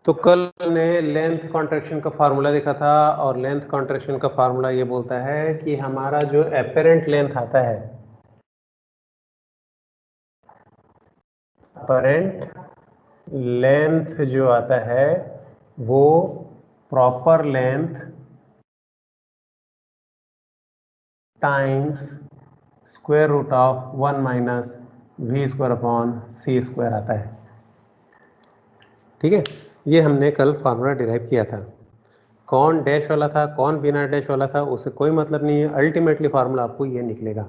तो कल हमने लेंथ कॉन्ट्रैक्शन का फार्मूला देखा था और लेंथ कॉन्ट्रैक्शन का फार्मूला ये बोलता है कि हमारा जो एपेरेंट लेंथ आता है, एपेरेंट लेंथ जो आता है वो proper length times square root of 1 minus we square upon C square आता है। ठीक है, ये हमने कल फार्मूला डिराइव किया था। कौन डैश वाला था कौन बिना डैश वाला था उससे कोई मतलब नहीं है, अल्टीमेटली फार्मूला आपको ये निकलेगा।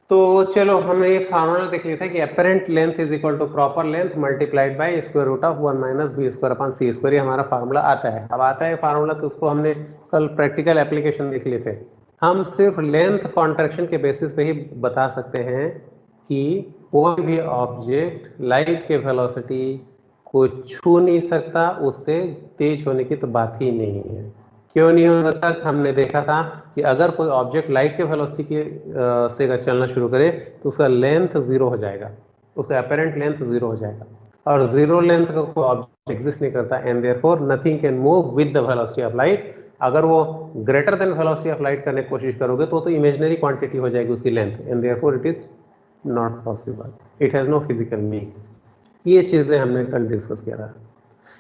तो चलो हमने ये फार्मूला देख लिया था कि apparent length is equal to proper length multiplied by square root of 1 minus b square upon C square, ये हमारा फार्मूला आता है। अब आता है फार्मूला तो उसको हमने कल प्रैक्टिकल एप्लीकेशन देख लिए थे। हम सिर्फ लेंथ कॉन्ट्रैक्शन के बेसिस पे ही बता सकते हैं कि कोई भी ऑब्जेक्ट लाइट के वेलोसिटी को छू नहीं सकता, उससे तेज होने की तो बात ही नहीं है। क्यों नहीं हो सकता? हमने देखा था कि अगर कोई ऑब्जेक्ट लाइट के वेलोसिटी के से अगर चलना शुरू करे तो उसका लेंथ जीरो हो जाएगा, उसका अपेरेंट लेंथ जीरो हो जाएगा, और जीरो लेंथ का कोई ऑब्जेक्ट एग्जिस्ट नहीं करता, and therefore nothing can move with the velocity of light. अगर वो greater than velocity of light करने की कोशिश करोगे तो इमेजिनरी क्वांटिटी हो जाएगी उसकी length, and therefore it is not possible, it has no physical meaning. ये चीजें हमने कल डिस्कस किया था।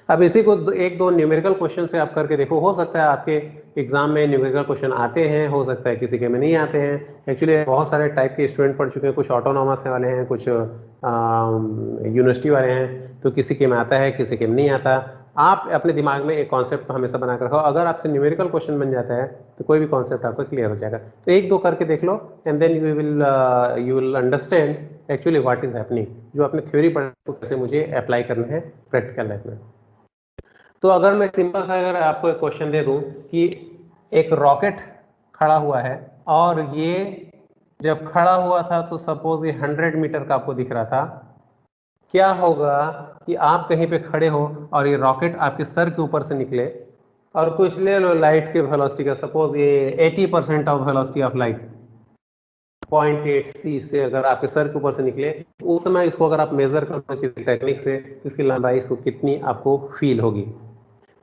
अब इसी को एक दो न्यूमेरिकल क्वेश्चन से आप करके देखो, हो सकता है आपके एग्जाम में न्यूमेरिकल क्वेश्चन आते हैं, हो सकता है किसी के में नहीं आते हैं। एक्चुअली बहुत सारे टाइप के स्टूडेंट पढ़ चुके हैं, कुछ ऑटोनॉमस वाले हैं, कुछ यूनिवर्सिटी वाले हैं, तो किसी के में आता है किसी के में नहीं आता। आप अपने दिमाग में एक कॉन्सेप्ट हमेशा बना कर रखो, अगर आपसे न्यूमेरिकल क्वेश्चन बन जाता है तो कोई भी कॉन्सेप्ट आपका क्लियर हो जाएगा। तो एक दो करके देख लो and then you will understand actually what is happening. जो आपने थ्योरी पढ़ा तो कैसे मुझे अप्लाई करना है प्रैक्टिकल लाइफ में। तो अगर मैं सिंपल सा अगर आपको एक क्वेश्चन दे दूं कि एक रॉकेट खड़ा हुआ है और ये जब खड़ा हुआ था तो सपोज ये 100 मीटर का आपको दिख रहा था, क्या होगा कि आप कहीं पे खड़े हो और ये रॉकेट आपके सर के ऊपर से निकले और कुछ ले लो लाइट के वेलोसिटी का, सपोज ये 80% ऑफ वेलोसिटी ऑफ लाइट 0.8 सी से अगर आपके सर के ऊपर से निकले, तो उस समय इसको अगर आप मेजर करो किसी टेक्निक से, इसकी लंबाई इसको कितनी आपको फील होगी।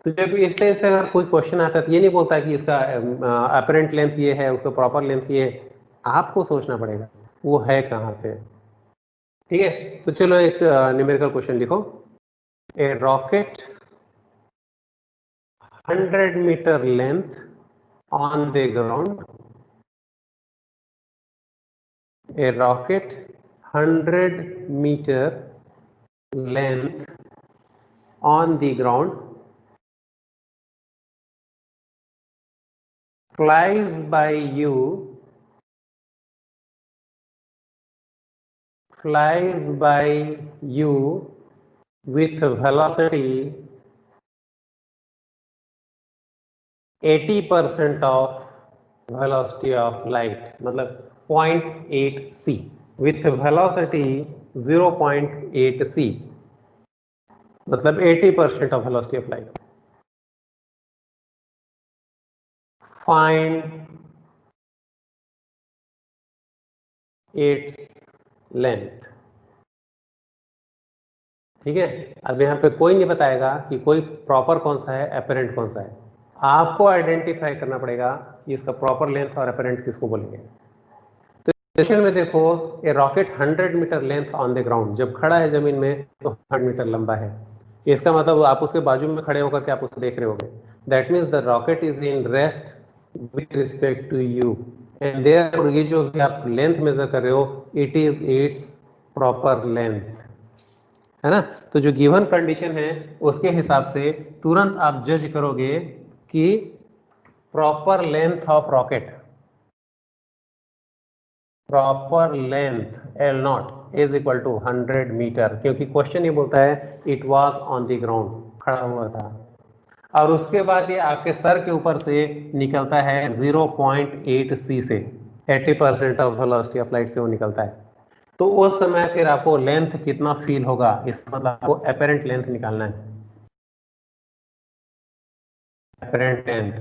तो जब इस तरह से अगर कोई क्वेश्चन आता है तो ये नहीं बोलता कि इसका अपरेंट लेंथ ये है, उसका प्रॉपर लेंथ ये है, आपको सोचना पड़ेगा वो है कहाँ पे। ठीक है, तो चलो एक न्यूमेरिकल क्वेश्चन लिखो। A rocket 100 metre length on the ground, a rocket 100 metre length on the ground flies by you with velocity 80% of velocity of light, मतलब 0.8 c with velocity 0.8 c, मतलब 80% of velocity of light. Find its length. ठीक है, अब यहाँ पे कोई नहीं बताएगा कि कोई प्रॉपर कौन सा है अपेरेंट कौन सा है, आपको आइडेंटिफाई करना पड़ेगा कि इसका प्रॉपर लेंथ और अपेरेंट किसको बोलेंगे। तो क्वेश्चन में देखो, ये rocket 100 metre length on the ground, जब खड़ा है जमीन में तो 100 मीटर लंबा है। इसका मतलब आप उसके बाजू में खड़े होकर के आप उसको देख रहे होगे, that means the rocket is in rest with respect to you, and there ये जो भी आप लेंथ मेजर कर रहे हो it is its proper length, है ना। तो जो गिवन कंडीशन है उसके हिसाब से तुरंत आप जज करोगे कि proper length of rocket, proper length L nought is equal to 100 metre, क्योंकि क्वेश्चन ये बोलता है it was on the ground, खड़ा हुआ था, और उसके बाद ये आपके सर के ऊपर से निकलता है 0.8 सी से, 80% ऑफ वेलोसिटी ऑफ लाइट से वो निकलता है। तो उस समय फिर आपको लेंथ कितना फील होगा, इस मतलब आपको अपेरेंट लेंथ निकालना है, अपेरेंट लेंथ।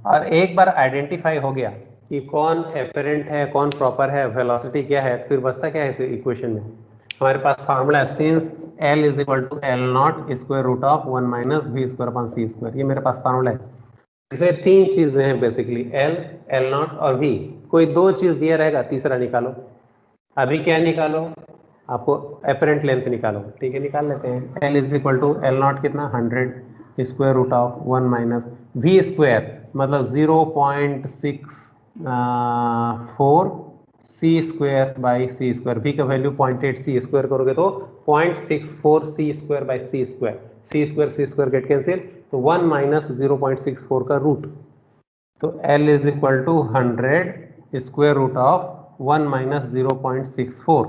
और एक बार आइडेंटिफाई हो गया कि कौन अपेरेंट है कौन प्रॉपर है, वेलोसिटी क्या है, फिर बचता क्या है इस इक्वेशन में, हमारे पास फार्मूला है, since L is equal to L nought square root of 1 minus we square upon C square. ये मेरे पास फॉर्मूला है। इसमें तीन चीजें हैं बेसिकली, एल, एल नॉट और वी। कोई दो चीज दिया रहेगा, तीसरा निकालो। अभी क्या निकालो, आपको एपरेंट लेंथ निकालो। ठीक है, निकाल लेते हैं। L is equal to L naught कितना 100 square root of 1 minus we square मतलब 0.64 C square by C square. V का वैल्यू 0.8, सी स्क्वायर करोगे तो 0.64 C square by C square. C square get cancel, तो 1 माइनस 0.64 का root. तो L is equal to 100 square root of 1 minus 0.64,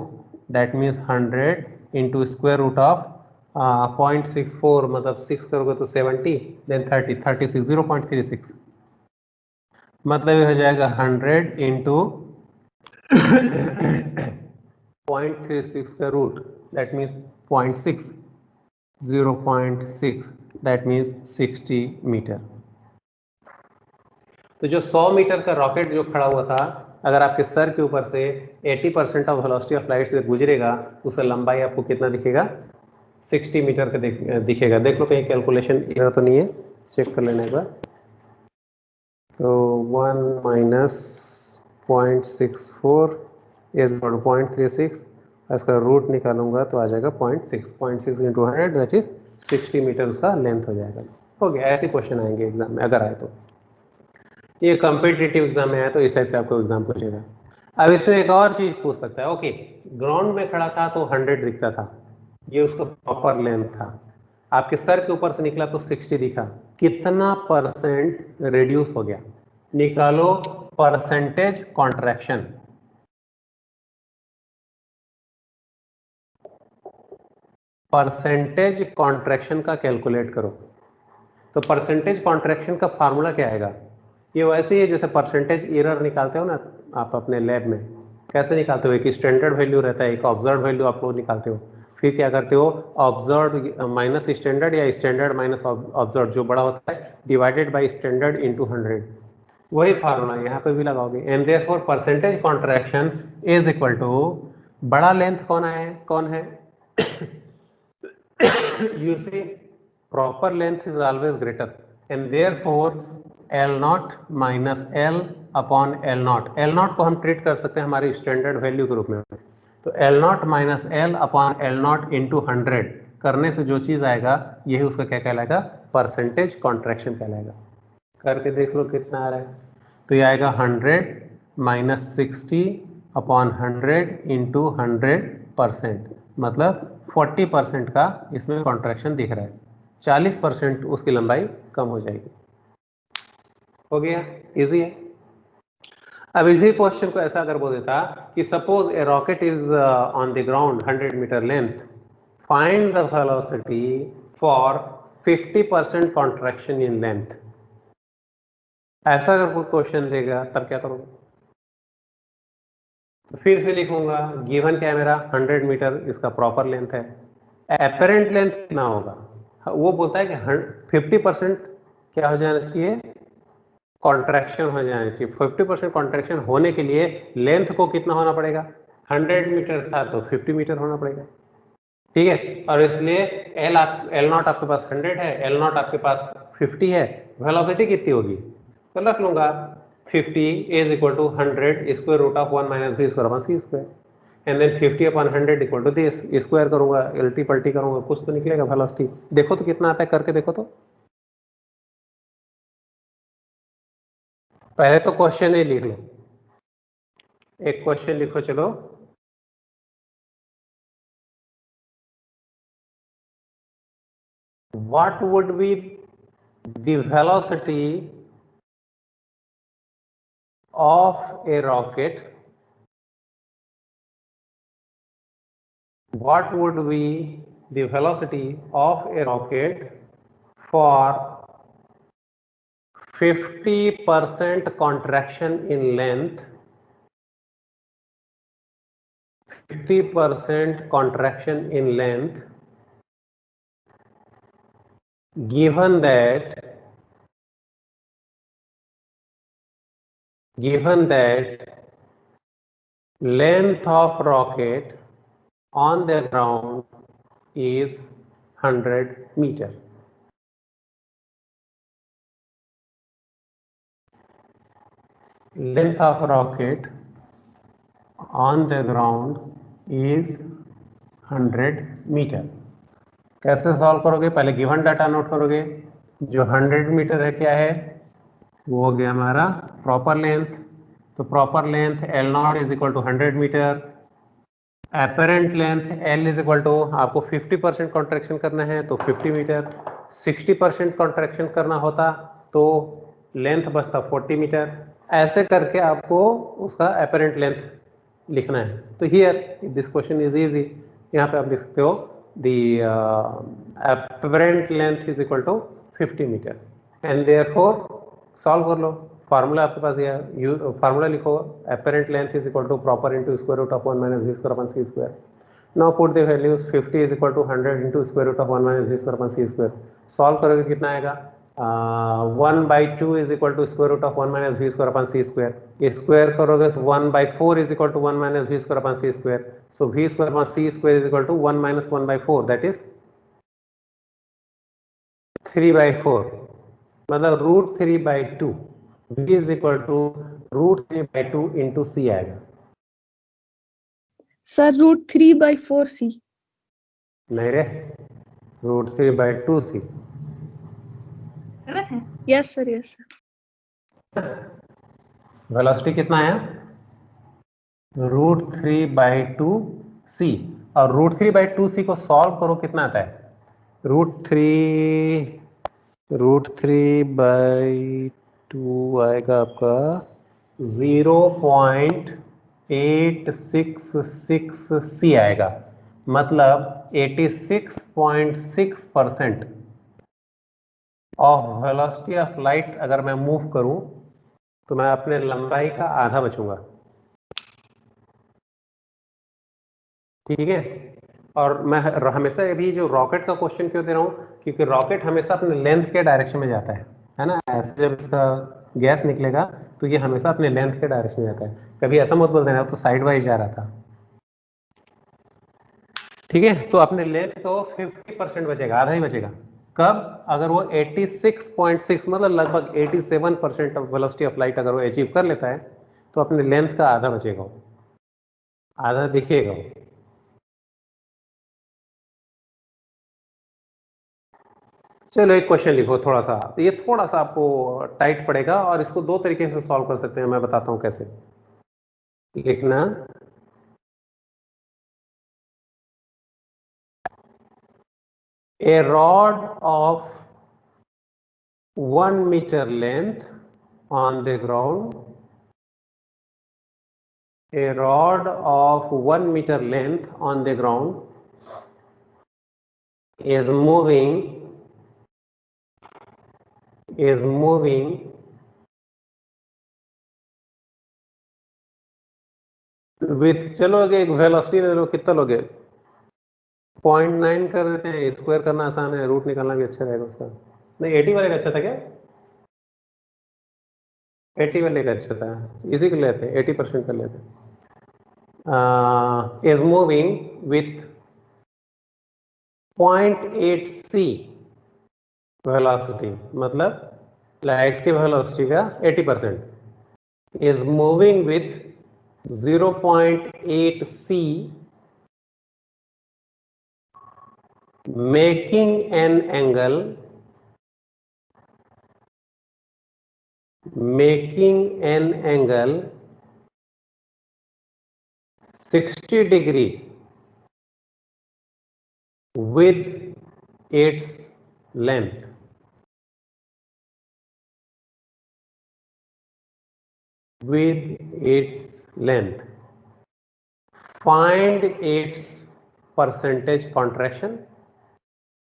that means 100 into square root of 0.64 मतलब 6 करोगे तो 70, then 36 0.36 मतलब ये हो जाएगा 100 इंटू 0.36 का root, that means 0.6, 0.6 that means 60 metre. तो जो 100 मीटर का रॉकेट जो खड़ा हुआ था, अगर आपके सर के ऊपर से 80% ऑफ वेलोसिटी ऑफ लाइट से गुजरेगा तो उसका लंबाई आपको कितना दिखेगा, 60 मीटर का दिखेगा। देख लो कहीं कैलकुलेशन एरर तो नहीं है, चेक कर लेना एक बार। तो 1 माइनस 0.64 इज 0.36, इसका रूट निकालूंगा तो आ जाएगा 0.6 इंटू 100 दैट इज 60 मीटर उसका लेंथ हो जाएगा। हो गया। ऐसे क्वेश्चन आएंगे एग्जाम में अगर आए तो। ये कॉम्पिटिटिव एग्जाम में आया तो इस टाइप से आपको एग्जाम पूछेगा। अब इसमें एक और चीज पूछ सकता है, ओके ग्राउंड में खड़ा था तो 100 दिखता था, ये उसका प्रॉपर लेंथ था। आपके सर के ऊपर से निकला तो 60 दिखा, कितना परसेंट रिड्यूस हो गया, निकालो परसेंटेज कॉन्ट्रैक्शन। परसेंटेज कॉन्ट्रैक्शन का कैलकुलेट करो। तो परसेंटेज कॉन्ट्रैक्शन का फार्मूला क्या आएगा, ये वैसे ही है जैसे परसेंटेज एरर निकालते हो ना आप अपने लैब में। कैसे निकालते हो, एक स्टैंडर्ड वैल्यू रहता है, एक ऑब्जर्व वैल्यू आप लोग निकालते हो, फिर क्या करते हो ऑब्जर्व माइनस स्टैंडर्ड या स्टैंडर्ड माइनस ऑब्जर्व जो बड़ा होता है डिवाइडेड बाई स्टैंडर्ड इंटू 100। वही फार्मूला यहाँ पे भी लगाओगे। And therefore percentage contraction is equal to, बड़ा लेंथ कौन है you see proper length is always greater and therefore L naught minus L upon L naught। L naught को हम ट्रीट कर सकते हैं हमारी स्टैंडर्ड वैल्यू के रूप में। तो L naught minus L upon L naught into 100 करने से जो चीज आएगा यही उसका क्या कहलाएगा, परसेंटेज कॉन्ट्रैक्शन कहलाएगा। करके देख लो कितना आ रहा है। तो ये आएगा 100 माइनस 60 अपॉन 100 इंटू 100%, मतलब 40% का इसमें कॉन्ट्रैक्शन दिख रहा है, 40% उसकी लंबाई कम हो जाएगी। हो गया, इजी है। अब इसी क्वेश्चन को ऐसा अगर बोल देता कि suppose a rocket is on the ground 100 metre length, find the velocity for 50% contraction in length. ऐसा अगर कोई क्वेश्चन देगा तब क्या करोगे, तो फिर से लिखूंगा गिवन क्या है मेरा 100 मीटर इसका प्रॉपर लेंथ है, एपरेंट लेंथ कितना होगा, वो बोलता है कि 50% क्या हो जाना चाहिए, कॉन्ट्रैक्शन हो जाना चाहिए। 50% कॉन्ट्रैक्शन होने के लिए लेंथ को कितना होना पड़ेगा, 100 मीटर था तो 50 मीटर होना पड़ेगा। ठीक है, और इसलिए एल नॉट आपके पास 100 है, एल नॉट आपके पास 50 है, वेलोसिटी कितनी होगी, तो रख लूंगा 50 is equal to 100 square root of 1 minus b square upon C square, and then 50 upon 100 equal to this, square करूंगा उल्टी पलटी करूंगा कुछ तो निकलेगा वेलोसिटी। देखो तो कितना आता है, करके देखो तो। पहले तो क्वेश्चन ही लिख लो, एक क्वेश्चन लिखो चलो। What would be the velocity of a rocket? What would be the velocity of a rocket for 50% contraction in length, 50% contraction in length, given that length of rocket on the ground is 100 meter. Length of rocket on the ground is 100 metre. कैसे solve करोगे? पहले given data note करोगे. जो 100 metre है क्या है? वो हो गया हमारा प्रॉपर लेंथ. तो proper length L nought is equal to 100 metre. Apparent length L is equal to, आपको 50% कॉन्ट्रैक्शन करना है तो 50 मीटर. 60% कॉन्ट्रैक्शन करना होता तो लेंथ बचता 40 मीटर. ऐसे करके आपको उसका एपरेंट लेंथ लिखना है. तो here this question is easy. यहाँ पे आप लिख सकते हो the apparent length is equal to 50 metre and therefore solve कर लो. फार्मूला आपके पास दिया है, फार्मूला लिखो. Apparent length is equal to proper into square root of 1 minus we square upon C square. Now put the values. 50 is equal to 100 into square root of 1 minus we square upon C square. Solve करोगे तो कितना आएगा? 1/2 is equal to square root of 1 minus we square upon C square. Square करोगे तो 1/4 is equal to 1 minus we square upon C square. So V square upon C square is equal to 1 minus 1/4, that is 3/4. मतलब √3/2. v is equal to √3/2 into C आएगा. Sir √3/4c. नहीं रे, √3/2 C. गलत है? Yes sir, yes sir. Velocity कितना है? √3/2 सी. और √3/2 सी को सॉल्व करो कितना आता है? √3/2 आएगा आपका 0.866 सी आएगा. मतलब 86.6% ऑफ वेलोसिटी ऑफ लाइट अगर मैं मूव करूं तो मैं अपने लंबाई का आधा बचूंगा. ठीक है. और मैं हमेशा अभी जो रॉकेट का क्वेश्चन क्यों दे रहा हूं? क्योंकि रॉकेट हमेशा अपने लेंथ के डायरेक्शन में जाता है ना. ऐसे जब इसका गैस निकलेगा तो ये हमेशा अपने लेंथ के डायरेक्शन में जाता है. कभी ऐसा मत बोल देना तो साइड वाइज जा रहा था. ठीक है. तो अपने लेंथ तो 50% बचेगा, आधा ही बचेगा. कब? अगर वो 86.6 मतलब लगभग 87% ऑफ वेलोसिटी ऑफ लाइट अगर वो अचीव कर लेता है तो अपने लेंथ का आधा बचेगा, आधा दिखेगा. चलो एक क्वेश्चन लिखो थोड़ा सा. तो ये थोड़ा सा आपको टाइट पड़ेगा और इसको दो तरीके से सॉल्व कर सकते हैं. मैं बताता हूं कैसे लिखना. A rod of 1 metre length on the ground. A rod of 1 meter length on the ground is moving with, चलो आगे एक वेलोसिटी ले लो. कितना लोगे? 0.9 कर देते हैं. स्क्वायर करना आसान है, रूट निकालना भी अच्छा रहेगा उसका. नहीं 80 वाले का अच्छा था क्या? 80 वाले का अच्छा था. इसी को लेते 80% कर लेते. Is moving with 0.8 c velocity. मतलब लाइट की वेलोसिटी का 80% is moving with 0.8 c making an angle 60 degree with its length. Find its percentage contraction.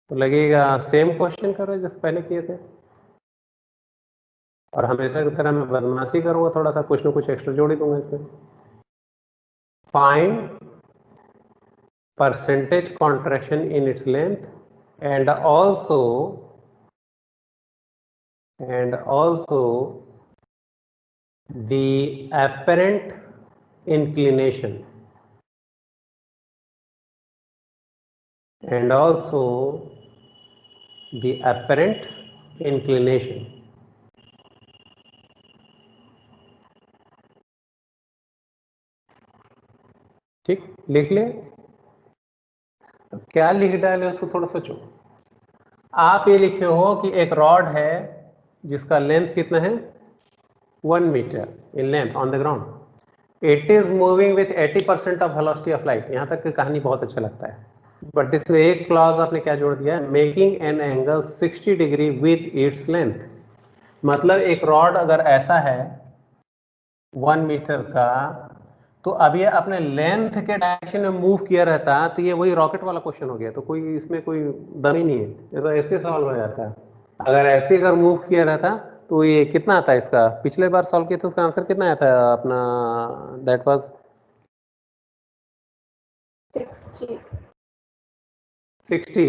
तो लगेगा सेम क्वेश्चन कर रहे हैं जैसे पहले किए थे. और हमेशा की तरह मैं बदमाशी करूंगा, थोड़ा सा कुछ ना कुछ एक्स्ट्रा जोड़ ही दूंगा इसमें. Find percentage contraction in its length and also the apparent inclination. and also the apparent inclination. ठीक, लिख ले। क्या लिख डाले उसको थोड़ा सोचो। आप ये लिखे हो कि एक रॉड है जिसका लेंथ कितना है 1 metre in length on the ground. It is moving with 80% of velocity of light. यहां तक की कहानी बहुत अच्छा लगता है, बट इसमें एक क्लॉज आपने क्या जोड़ दिया है, making an angle 60 degree with its length. मतलब एक रॉड अगर ऐसा है 1 मीटर का, तो अब ये अपने लेंथ के डायरेक्शन में मूव किया रहता तो ये वही रॉकेट वाला क्वेश्चन हो गया। तो कोई इसमें कोई दम ही नहीं है, ये तो ऐसे सॉल्व हो जाता है। अगर ऐसे अगर मूव किया रहता तो ये कितना आता है इसका, पिछले बार सॉल्व किया तो उसका आंसर कितना आया था अपना, दैट वाज 60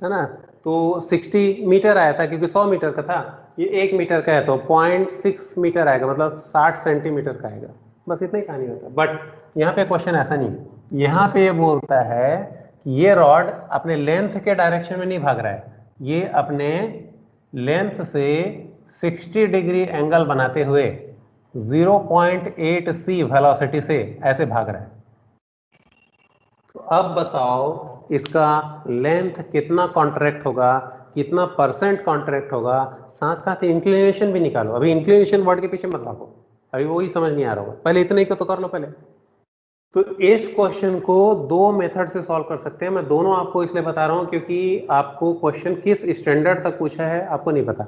है ना। तो 60 मीटर आया था क्योंकि 100 मीटर का था, ये 1 मीटर का है तो 0.6 मीटर आएगा, मतलब 60 सेंटीमीटर का आएगा। बस इतना ही कहानी होता है। बट यहाँ पे क्वेश्चन ऐसा नहीं है। यहाँ पे ये बोलता है कि ये रॉड अपने लेंथ के डायरेक्शन में नहीं भाग रहा है, ये अपने लेंथ से 60 डिग्री एंगल बनाते हुए 0.8 c वेलोसिटी से ऐसे भाग रहा है। तो अब बताओ इसका लेंथ कितना कॉन्ट्रैक्ट होगा, कितना परसेंट कॉन्ट्रैक्ट होगा, साथ साथ इंक्लिनेशन भी निकालो। अभी इंक्लिनेशन वर्ड के पीछे मत भागो, अभी वही समझ नहीं आ रहा होगा, पहले इतने ही तो कर लो पहले। तो इस क्वेश्चन को दो मेथड से सॉल्व कर सकते हैं। मैं दोनों आपको इसलिए बता रहा हूं क्योंकि आपको क्वेश्चन किस स्टैंडर्ड तक पूछा है आपको नहीं पता।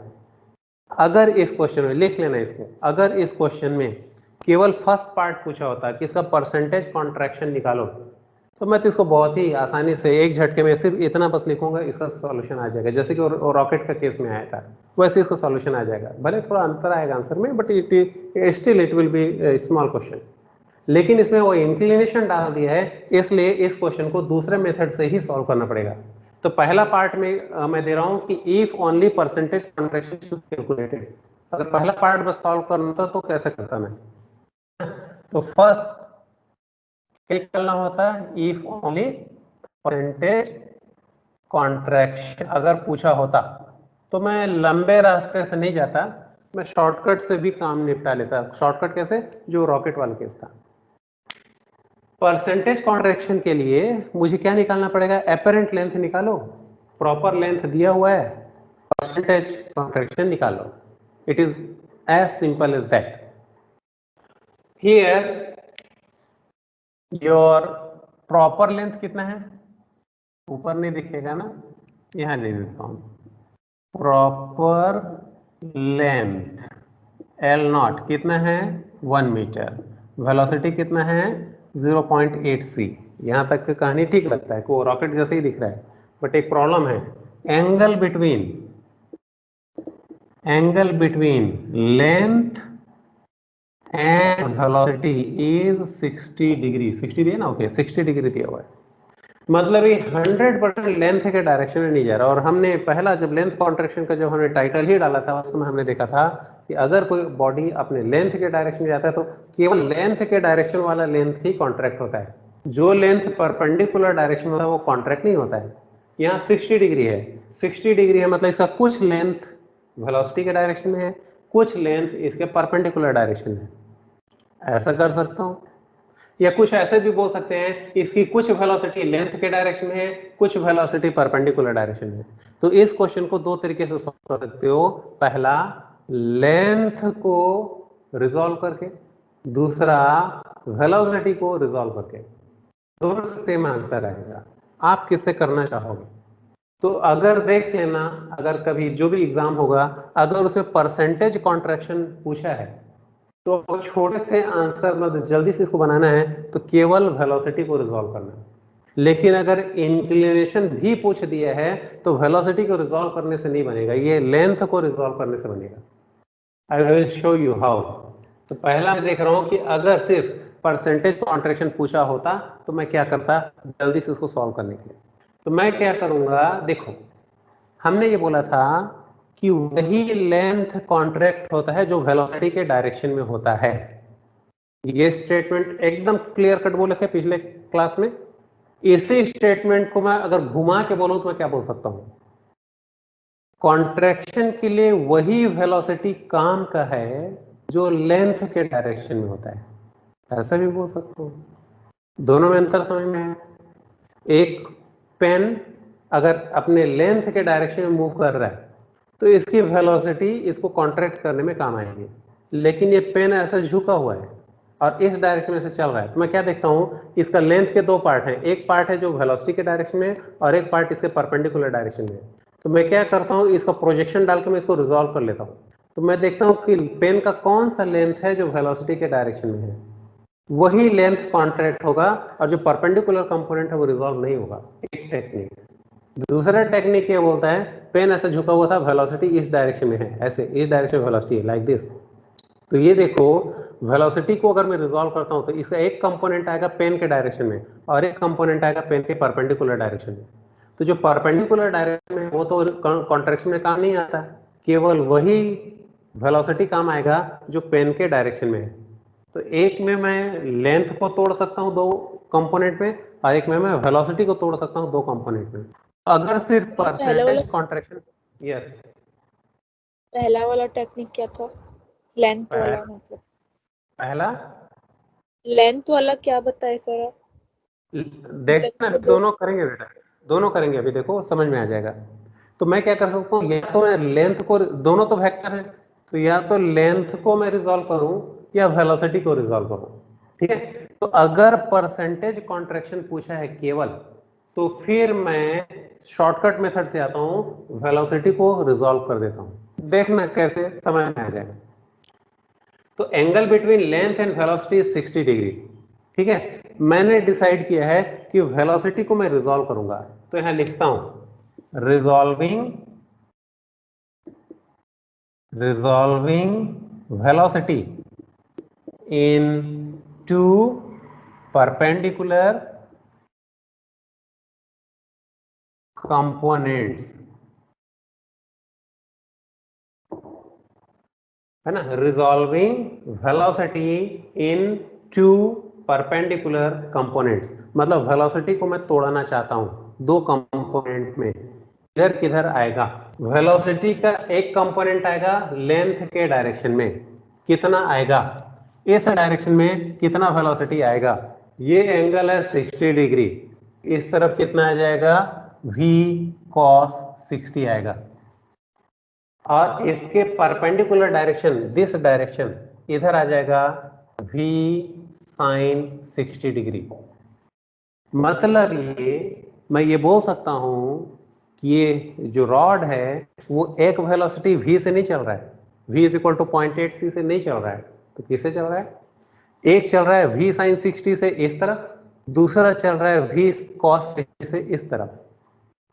अगर इस क्वेश्चन में, लिख लेना इसको, अगर इस क्वेश्चन में केवल फर्स्ट पार्ट पूछा होता कि इसका परसेंटेज कॉन्ट्रैक्शन निकालो, तो मैं तो इसको बहुत ही आसानी से एक झटके में सिर्फ इतना बस लिखूंगा, इसका सॉल्यूशन आ जाएगा। जैसे कि रॉकेट का केस में आया था वैसे इसका सॉल्यूशन आ जाएगा। भले थोड़ा अंतर आएगा आंसर में, but still it will be small question. लेकिन इसमें वो इंक्लिनेशन डाल दिया है, इसलिए इस क्वेश्चन को दूसरे मेथड से ही सॉल्व करना पड़ेगा। तो पहला पार्ट में मैं दे रहा हूं कि if only percentage contraction should calculated. अगर पहला पार्ट बस सॉल्व करना था तो कैसे करता मैं, तो फर्स्ट क्या करना होता है, इफ ओनली परसेंटेज कॉन्ट्रैक्शन अगर पूछा होता तो मैं लंबे रास्ते से नहीं जाता, मैं शॉर्टकट से भी काम निपटा लेता। शॉर्टकट कैसे, जो रॉकेट वाला केस था। परसेंटेज कॉन्ट्रैक्शन के लिए मुझे क्या निकालना पड़ेगा, एपरेंट लेंथ निकालो। प्रॉपर लेंथ दिया हुआ है, परसेंटेज कॉन्ट्रैक्शन निकालो। It is as simple as that. Here your proper length कितना है, ऊपर नहीं दिखेगा ना, यहां ले देता हूं। प्रॉपर लेंथ एल नॉट कितना है 1 मीटर, वेलोसिटी कितना है 0.8 c। यहां तक की कहानी ठीक लगता है, को रॉकेट जैसे ही दिख रहा है। बट एक प्रॉब्लम है, angle between length and velocity is 60 degree. 60 दिया ना, ओके 60 डिग्री दिया हुआ है। मतलब ये 100% लेंथ के डायरेक्शन में नहीं जा रहा। और हमने पहला जब लेंथ कॉन्ट्रैक्शन का जब हमने टाइटल ही डाला था, उस समय हमने देखा था कि अगर कोई बॉडी अपने लेंथ के डायरेक्शन में जाता है तो केवल लेंथ के डायरेक्शन वाला लेंथ ही कॉन्ट्रैक्ट होता है, जो लेंथ परपेंडिकुलर डायरेक्शन में होता है वो कॉन्ट्रैक्ट नहीं होता है। यहाँ 60 डिग्री है, 60 डिग्री है मतलब इसका कुछ लेंथ वेलोसिटी के डायरेक्शन में है, कुछ लेंथ इसके परपेंडिकुलर डायरेक्शन में है। ऐसा कर सकता हूं, या कुछ ऐसे भी बोल सकते हैं इसकी कुछ वेलोसिटी लेंथ के डायरेक्शन में है, कुछ वेलोसिटी परपेंडिकुलर डायरेक्शन में है। तो इस क्वेश्चन को दो तरीके से सॉल्व कर सकते हो, पहला लेंथ को रिजॉल्व करके, दूसरा वेलोसिटी को रिजॉल्व करके। दोनों से सेम आंसर आएगा, आप किससे करना चाहोगे। तो अगर देख लेना, अगर कभी जो भी एग्जाम होगा अगर उसमें परसेंटेज कॉन्ट्रैक्शन पूछा है तो छोटे से आंसर मतलब जल्दी से इसको बनाना है तो केवल वेलोसिटी को रिजॉल्व करना है। लेकिन अगर इंक्लिनेशन भी पूछ दिया है तो वेलोसिटी को रिजॉल्व करने से नहीं बनेगा, ये लेंथ को रिजॉल्व करने से बनेगा। I will show you how. तो पहला मैं देख रहा हूं कि अगर सिर्फ परसेंटेज कॉन्ट्रैक्शन पूछा होता तो मैं क्या करता जल्दी से उसको सॉल्व करने के लिए। तो मैं क्या करूंगा, देखो हमने ये बोला था कि वही लेंथ कॉन्ट्रैक्ट होता है जो वेलोसिटी के डायरेक्शन में होता है। ये स्टेटमेंट एकदम क्लियर कट बोले थे पिछले क्लास में। इसी स्टेटमेंट को मैं अगर घुमा के बोलूं तो मैं क्या बोल सकता हूं, कॉन्ट्रैक्शन के लिए वही वेलोसिटी काम का है जो लेंथ के डायरेक्शन में होता है, ऐसा भी बोल सकता हूं। दोनों में अंतर समझ में है। एक पेन अगर अपने लेंथ के डायरेक्शन में मूव कर रहा है तो इसकी वेलोसिटी इसको कॉन्ट्रैक्ट करने में काम आएगी, लेकिन ये पेन ऐसा झुका हुआ है और इस डायरेक्शन में से चल रहा है, तो मैं क्या देखता हूं, इसका लेंथ के दो पार्ट हैं, एक पार्ट है जो वेलोसिटी के डायरेक्शन में और एक पार्ट इसके परपेंडिकुलर डायरेक्शन में। तो मैं क्या करता हूं, इसका प्रोजेक्शन डाल के मैं इसको रिजॉल्व कर लेता हूं। तो मैं देखता हूं कि पेन का कौन सा लेंथ है जो वेलोसिटी के डायरेक्शन में है, वही लेंथ कॉन्ट्रैक्ट होगा और जो परपेंडिकुलर कंपोनेंट है वो रिजॉल्व नहीं होगा। एक टेक्निक। दूसरा टेक्निक ये बोलता है पेन ऐसे झुका हुआ था, वेलोसिटी इस डायरेक्शन में है, ऐसे इस डायरेक्शन में वेलोसिटी है, लाइक दिस। तो ये देखो, वेलोसिटी को अगर मैं रिजॉल्व करता हूं तो इसका एक कंपोनेंट आएगा पेन के डायरेक्शन में और एक कंपोनेंट आएगा पेन के परपेंडिकुलर डायरेक्शन में। तो जो परपेंडिकुलर डायरेक्शन में वो तो कॉन्ट्रैक्शन में काम नहीं आता, केवल वही वेलोसिटी काम आएगा जो पेन के डायरेक्शन में है। तो एक में मैं लेंथ को तोड़ सकता हूं दो कंपोनेंट में और एक में मैं वेलोसिटी को तोड़ सकता हूं दो कंपोनेंट में। अगर सिर्फ पहला वाला परसेंटेज कॉन्ट्रैक्शन, यस, पहला वाला टेक्निक क्या था? लेंथ वाला मतलब पहला लेंथ वाला क्या बताए सर आप? देखना, जब दो दोनों करेंगे बेटा, दोनों करेंगे, अभी देखो समझ में आ जाएगा। तो मैं क्या कर सकता हूँ, या तो मैं लेंथ को, दोनों तो वेक्टर है, तो या तो लेंथ को मैं रिजॉल्व करूं या वेलोसिटी को रिजॉल्व करूं। ठीक है, तो अगर परसेंटेज कॉन्ट्रैक्शन पूछा है केवल, तो फिर मैं शॉर्टकट मेथड से आता हूं, वेलोसिटी को रिजॉल्व कर देता हूं। देखना कैसे, समझ में आ जाएगा। तो angle between length and velocity is 60 degree. ठीक है, मैंने डिसाइड किया है कि वेलोसिटी को मैं रिजॉल्व करूंगा, तो यहां लिखता हूं resolving velocity in two perpendicular components, है ना, resolving velocity in two perpendicular components, मतलब वेलोसिटी को मैं तोड़ना चाहता हूं दो कंपोनेंट में। इधर किधर आएगा, वेलोसिटी का एक कंपोनेंट आएगा लेंथ के डायरेक्शन में, कितना आएगा, इस डायरेक्शन में कितना वेलोसिटी आएगा, ये एंगल है 60 डिग्री, इस तरफ कितना आ जाएगा, v cos 60 आएगा, और इसके परपेंडिकुलर डायरेक्शन, दिस डायरेक्शन, इधर आ जाएगा v sin 60 डिग्री। मतलब ये मैं ये बोल सकता हूं कि ये जो रॉड है वो एक वेलोसिटी v से नहीं चल रहा है, v is equal to 0.8c से नहीं चल रहा है, तो किससे चल रहा है, एक चल रहा है v sin 60 से इस तरफ, दूसरा चल रहा है v cos 60 से इस तरफ।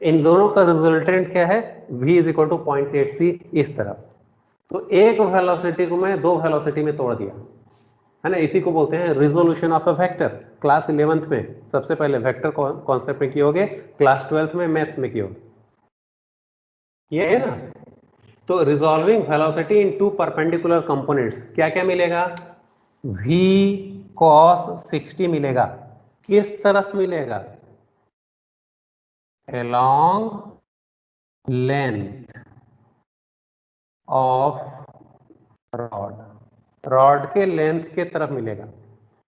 इन दोनों का रिजल्टेंट क्या है, v is equal to 0.8c इस तरफ। तो एक वेलोसिटी को मैं दो वेलोसिटी में तोड़ दिया, है ना, इसी को बोलते हैं resolution of a vector. Class 11th में सबसे पहले वेक्टर कॉन्सेप्ट में किए होगे, क्लास 12th में मैथ्स में किए होगे, ये है ना। तो resolving velocity in two perpendicular components, क्या क्या मिलेगा, v cos 60 मिलेगा, किस तरफ मिलेगा, along length of rod, rod के लेंथ के तरफ मिलेगा,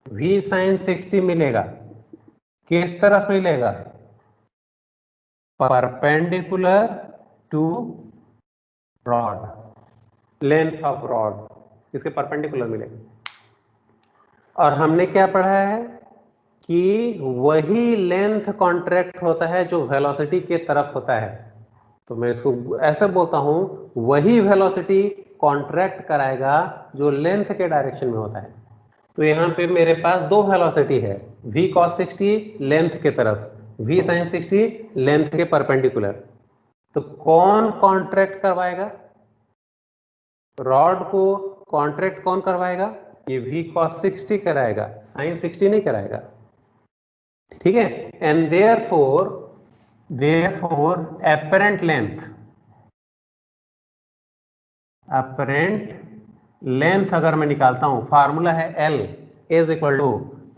v sin 60 मिलेगा, किस तरफ मिलेगा, perpendicular to rod, length of rod इसके परपेंडिकुलर मिलेगा। और हमने क्या पढ़ा है कि वही लेंथ कॉन्ट्रैक्ट होता है जो वेलोसिटी के तरफ होता है, तो मैं इसको ऐसे बोलता हूं, वही वेलोसिटी कॉन्ट्रैक्ट कराएगा जो लेंथ के डायरेक्शन में होता है। तो यहां पे मेरे पास दो वेलोसिटी है, v cos 60 लेंथ के तरफ, v sin 60 लेंथ के परपेंडिकुलर। तो कौन कॉन्ट्रैक्ट करवाएगा, रॉड को कॉन्ट्रैक्ट कौन करवाएगा, ये v cos 60 कराएगा, sin 60 नहीं कराएगा। ठीक है, एंड देयरफॉर अपरेंट लेंथ अगर मैं निकालता हूं, फार्मूला है L is equal to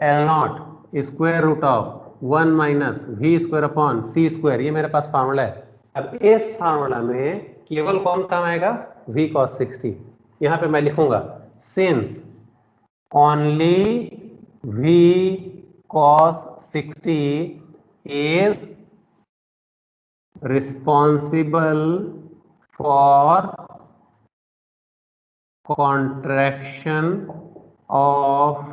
L nought square root of 1 minus we square upon C square, ये मेरे पास फार्मूला है। अब इस फार्मूला में केवल कौन काम आएगा, v cos 60। यहां पे मैं लिखूंगा since only v cos 60 is responsible for contraction of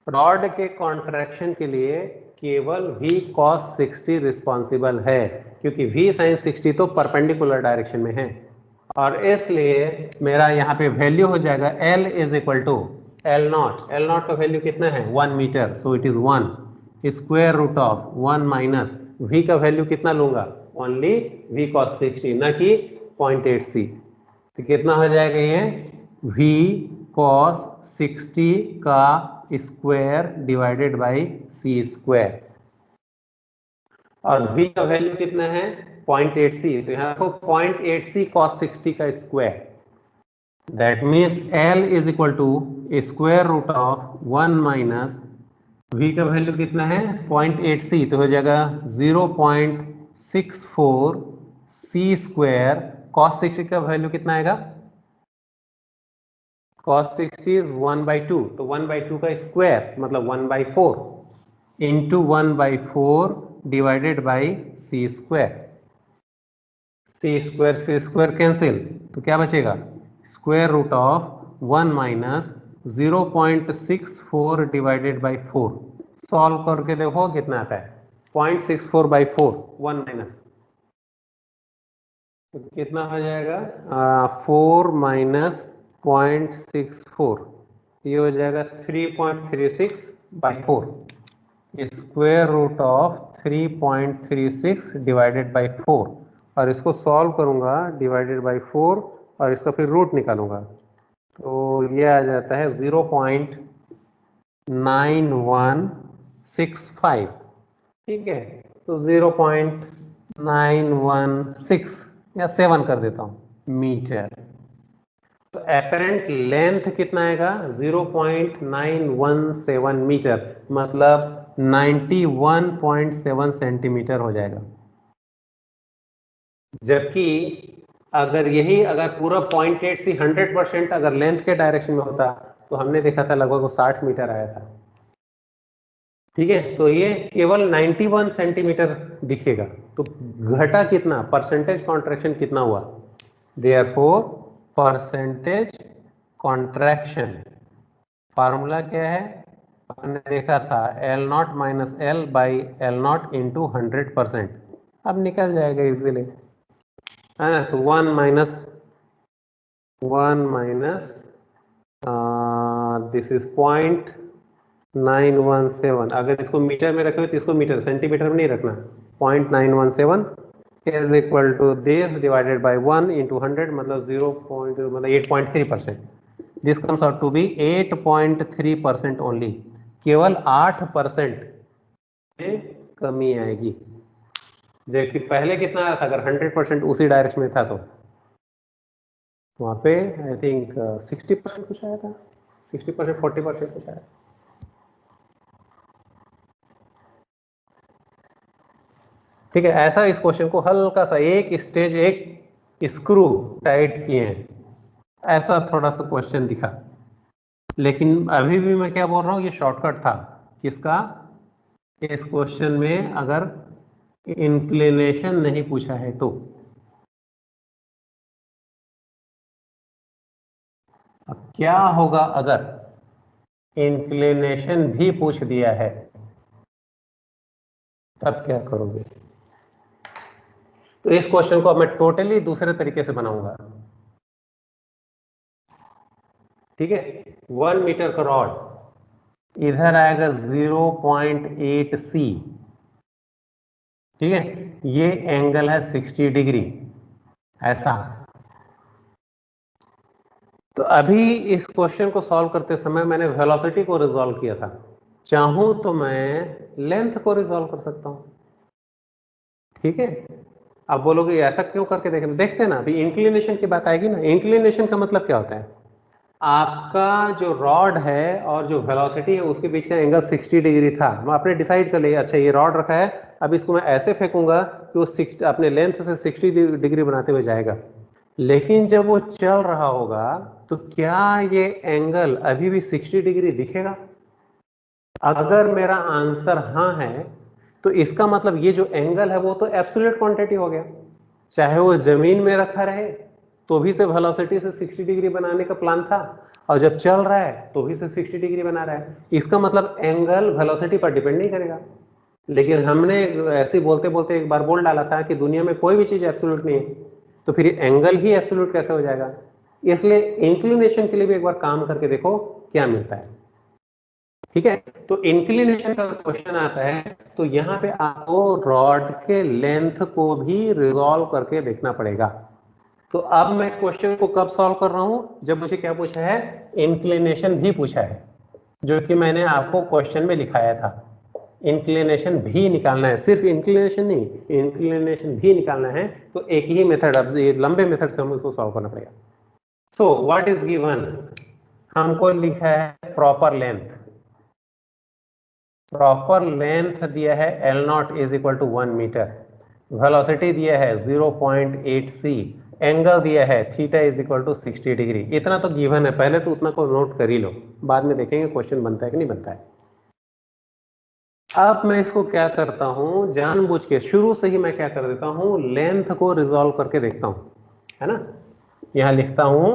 rod के कॉन्ट्रैक्शन के लिए केवल v cos 60 रिस्पॉन्सिबल है, क्योंकि v sin 60 तो परपेंडिकुलर डायरेक्शन में है, और इसलिए मेरा यहाँ पे वैल्यू हो जाएगा L is equal to L nought का वैल्यू कितना है 1 metre, so it is 1 square root of 1 minus v का वैल्यू कितना लूंगा, ओनली v cos 60, ना कि 0.8c। तो कितना हो जाएगा ये v cos 60 का square divided by c square, और v का वैल्यू कितना है 0.8c, तो यहाँ रखो 0.8c cos 60 का square, that means L is equal to square root of 1 minus v का वैल्यू कितना है 0.8c, तो हो जाएगा 0.64 c स्क्वायर, cos 60 का वैल्यू कितना आएगा, cos 60 इज 1/2, तो 1/2 का स्क्वायर मतलब 1/4 into 1/4 divided by C square, C square cancel, तो क्या बचेगा square root of 1 minus 0.64 divided by 4, solve करके देखो कितना आता है 0.64 बाई 4 1 माइनस, तो कितना हो जाएगा 4 माइनस 0.64, ये हो जाएगा 3.36 by 4, square root of 3.36 divided by 4, और इसको सॉल्व करूंगा डिवाइडेड बाई 4 और इसका फिर रूट निकालूंगा, तो ये आ जाता है 0.9165, ठीक है, तो 0.916 या 7 कर देता हूं मीटर, तो एपरेंट लेंथ कितना आएगा 0.917 मीटर, मतलब 91.7 सेंटीमीटर हो जाएगा। जबकि अगर पूरा 0.8 से 100% अगर लेंथ के डायरेक्शन में होता तो हमने देखा था लगभग वो 60 मीटर आया था, ठीक है, तो ये केवल 91 सेंटीमीटर दिखेगा, तो घटा कितना, परसेंटेज कॉन्ट्रैक्शन कितना हुआ, देयरफॉर परसेंटेज कॉन्ट्रैक्शन फार्मूला क्या है, हमने देखा था L not minus L by L not into 100%, अब निकल जाएगा इजीली, है ना, तो 1 माइनस दिस इज 0.917, अगर इसको मीटर में रखे तो इसको मीटर सेंटीमीटर में नहीं रखना, 0.917 is equal to this divided by 1 into 100, मतलब 8.3%, this comes out to be 8.3% only, केवल 8% में कमी आएगी, जबकि पहले कितना आया था, अगर 100% उसी डायरेक्शन में था तो वहां पे आई थिंक 60% कुछ आया था, 60% 40% कुछ आया, ठीक है, ऐसा इस क्वेश्चन को हल्का सा एक स्टेज एक स्क्रू टाइट किए हैं, ऐसा थोड़ा सा क्वेश्चन दिखा, लेकिन अभी भी मैं क्या बोल रहा हूं ये शॉर्टकट था किसका, इस क्वेश्चन में अगर इंक्लिनेशन नहीं पूछा है तो। अब क्या होगा अगर इंक्लिनेशन भी पूछ दिया है, तब क्या करोगे, तो इस क्वेश्चन को अब मैं टोटली दूसरे तरीके से बनाऊंगा, ठीक है, 1 मीटर का रॉड इधर आएगा 0.8 सी, ठीक है, ये एंगल है 60 डिग्री, ऐसा, तो अभी इस क्वेश्चन को सॉल्व करते समय मैंने वेलोसिटी को रिजॉल्व किया था, चाहूं तो मैं लेंथ को रिजॉल्व कर सकता हूं, ठीक है, अब बोलोगे ऐसा क्यों करके देखते हैं ना, अभी इंक्लिनेशन की बात आएगी ना, इंक्लिनेशन का मतलब क्या होता है, आपका जो रॉड है और जो वेलोसिटी है उसके बीच का एंगल 60 डिग्री था। मैं आपने डिसाइड कर लिया, अच्छा ये रॉड रखा है, अब इसको मैं ऐसे फेंकूंगा कि वो अपने लेंथ से 60 डिग्री बनाते हुए जाएगा। लेकिन जब वो चल रहा होगा तो क्या ये एंगल अभी भी 60 डिग्री दिखेगा? अगर मेरा आंसर हाँ है तो इसका मतलब ये जो एंगल है वो तो एब्सोल्यूट क्वांटिटी हो गया, चाहे वो जमीन में रखा रहे तो भी से वेलोसिटी से 60 डिग्री बनाने का प्लान था, और जब चल रहा है तो भी से 60 डिग्री बना रहा है। इसका मतलब एंगल वेलोसिटी पर डिपेंड नहीं करेगा। लेकिन हमने ऐसे बोलते बोलते एक बार बोल डाला था कि दुनिया में कोई भी चीज एब्सोल्यूट नहीं है, तो फिर एंगल ही एब्सोल्यूट कैसे हो जाएगा? इसलिए इंक्लिनेशन के लिए भी एक बार काम करके देखो क्या मिलता है। ठीक है, तो इंक्लिनेशन का क्वेश्चन आता है तो यहां पे आपको रॉड के लेंथ को भी रिजॉल्व करके देखना पड़ेगा। तो अब मैं क्वेश्चन को कब सॉल्व कर रहा हूं? जब मुझे क्या पूछा है? इंक्लिनेशन भी पूछा है, जो कि मैंने आपको क्वेश्चन में लिखाया था। इंक्लिनेशन भी निकालना है, सिर्फ इंक्लिनेशन नहीं, इंक्लिनेशन भी निकालना है। तो एक ही मेथड, अब ये लंबे मेथड से हमें इसको सॉल्व करना पड़ेगा। So what is given? हमको लिखा है प्रॉपर लेंथ। प्रॉपर लेंथ दिया है L nought is equal to 1 metre, velocity दिया है 0.8 c, एंगल दिया है theta is equal to 60 degree. इतना तो गिवन है, पहले तो उतना को नोट कर ही लो, बाद में देखेंगे क्वेश्चन बनता है कि नहीं बनता है। अब मैं इसको क्या करता हूं, जानबूझ के शुरू से ही मैं क्या कर देता हूं, लेंथ को रिजॉल्व करके देखता हूं, है ना। यहां लिखता हूं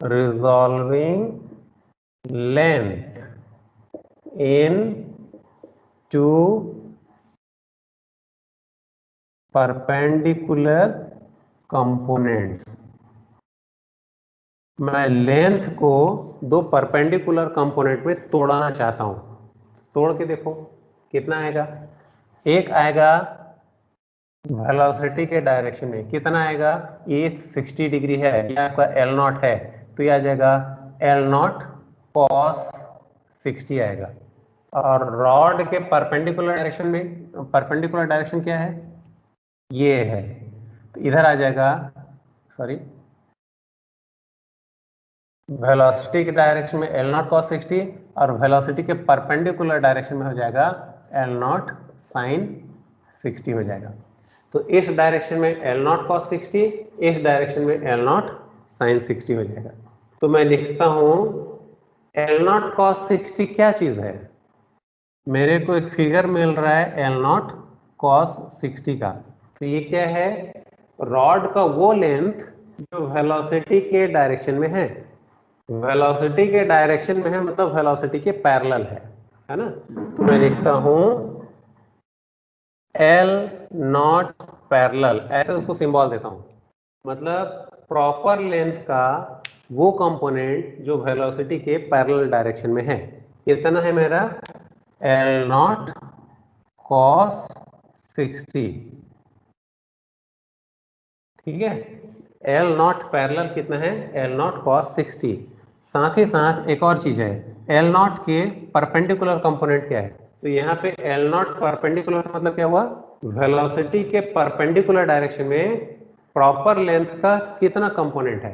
resolving length in two perpendicular components. मैं लेंथ को दो परपेंडिकुलर कंपोनेंट में तोड़ना चाहता हूं। तोड़ के देखो कितना आएगा। एक आएगा वेलोसिटी के डायरेक्शन में, कितना आएगा? ये 60 डिग्री है, ये आपका L नॉट है, तो ये आ जाएगा L नॉट cos 60 आएगा। और रॉड के परपेंडिकुलर डायरेक्शन में, परपेंडिकुलर डायरेक्शन क्या है? ये है, तो इधर आ जाएगा, सॉरी, वेलोसिटी के डायरेक्शन में L नॉट cos 60 और वेलोसिटी के परपेंडिकुलर डायरेक्शन में हो जाएगा L नॉट sin 60 हो जाएगा। तो इस डायरेक्शन में L नॉट cos 60, इस डायरेक्शन में L नॉट sin 60 हो जाएगा। तो मैं लिखता हूं L नॉट cos 60 क्या चीज है? मेरे को एक फिगर मिल रहा है L नॉट cos 60 का, तो ये क्या है? रॉड का वो लेंथ जो वेलोसिटी के डायरेक्शन में है। वेलोसिटी के डायरेक्शन में है मतलब वेलोसिटी के पैरेलल है ना। तो मैं लिखता हूं L नॉट पैरेलल, ऐसे उसको सिंबल देता हूं। मतलब प्रॉपर लेंथ का वो कंपोनेंट जो वेलोसिटी के पैरेलल डायरेक्शन में है। कितना है मेरा? L not cos 60। ठीक है, L नॉट पैरेलल कितना है? L not cos 60। साथ ही साथ एक और चीज है, L नॉट के परपेंडिकुलर कंपोनेंट क्या है? तो यहाँ पे L नॉट परपेंडिकुलर मतलब क्या हुआ? वेलोसिटी के परपेंडिकुलर डायरेक्शन में प्रॉपर लेंथ का कितना कंपोनेंट है?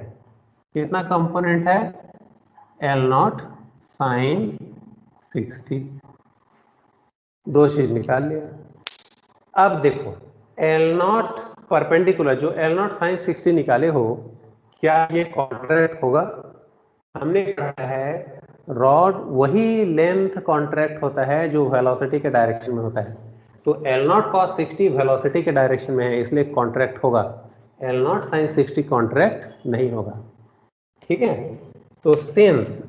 कितना कंपोनेंट है? L not sin 60। दो चीज निकाल लिया। अब देखो L नॉट परपेंडिकुलर, जो L नॉट sin 60 निकाले हो, क्या ये कॉन्ट्रैक्ट होगा? हमने कहा है रॉड वही लेंथ कॉन्ट्रैक्ट होता है जो वेलोसिटी के डायरेक्शन में होता है। तो L नॉट cos 60 वेलोसिटी के डायरेक्शन में है, इसलिए कॉन्ट्रैक्ट होगा। L नॉट sin 60 कॉन्ट्रैक्ट नहीं होगा। ठीक है, तो since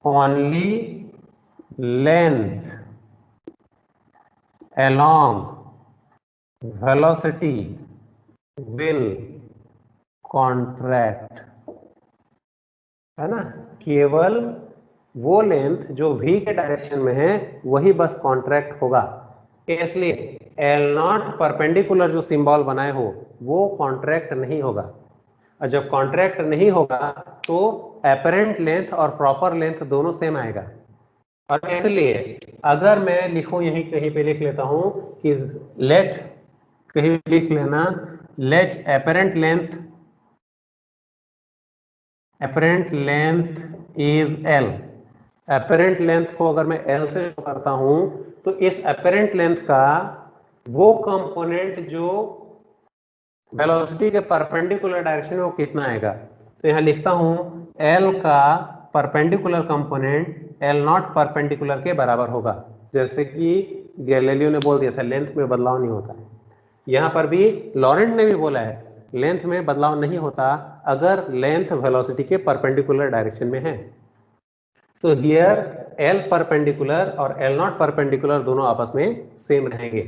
only length along velocity will contract, है ना, केवल वो लेंथ जो v के डायरेक्शन में है वही बस कॉन्ट्रैक्ट होगा। इसलिए L नॉट परपेंडिकुलर जो सिंबल बनाए हो वो कॉन्ट्रैक्ट नहीं होगा, और जब कॉन्ट्रैक्ट नहीं होगा तो एपरेंट लेंथ और प्रॉपर लेंथ दोनों सेम आएगा। और इसलिए अगर मैं लिखूं, यहीं कहीं पे लिख लेता हूं कि लेट, कहीं भी लिख लेना, let apparent length apparent length is L. Apparent length को अगर मैं एल से शो करता हूं तो इस एपरेंट लेंथ का वो कंपोनेंट जो वेलोसिटी के परपेंडिकुलर डायरेक्शन में वो कितना आएगा। तो यहां लिखता हूं एल का perpendicular component L nought perpendicular के बराबर होगा, जैसे कि गैलीलियो ने बोल दिया था लेंथ में बदलाव नहीं होता है। यहां पर भी लॉरेंट ने भी बोला है लेंथ में बदलाव नहीं होता अगर लेंथ वेलोसिटी के परपेंडिकुलर डायरेक्शन में है। तो हियर एल परपेंडिकुलर और एल नॉट परपेंडिकुलर दोनों आपस में सेम रहेंगे,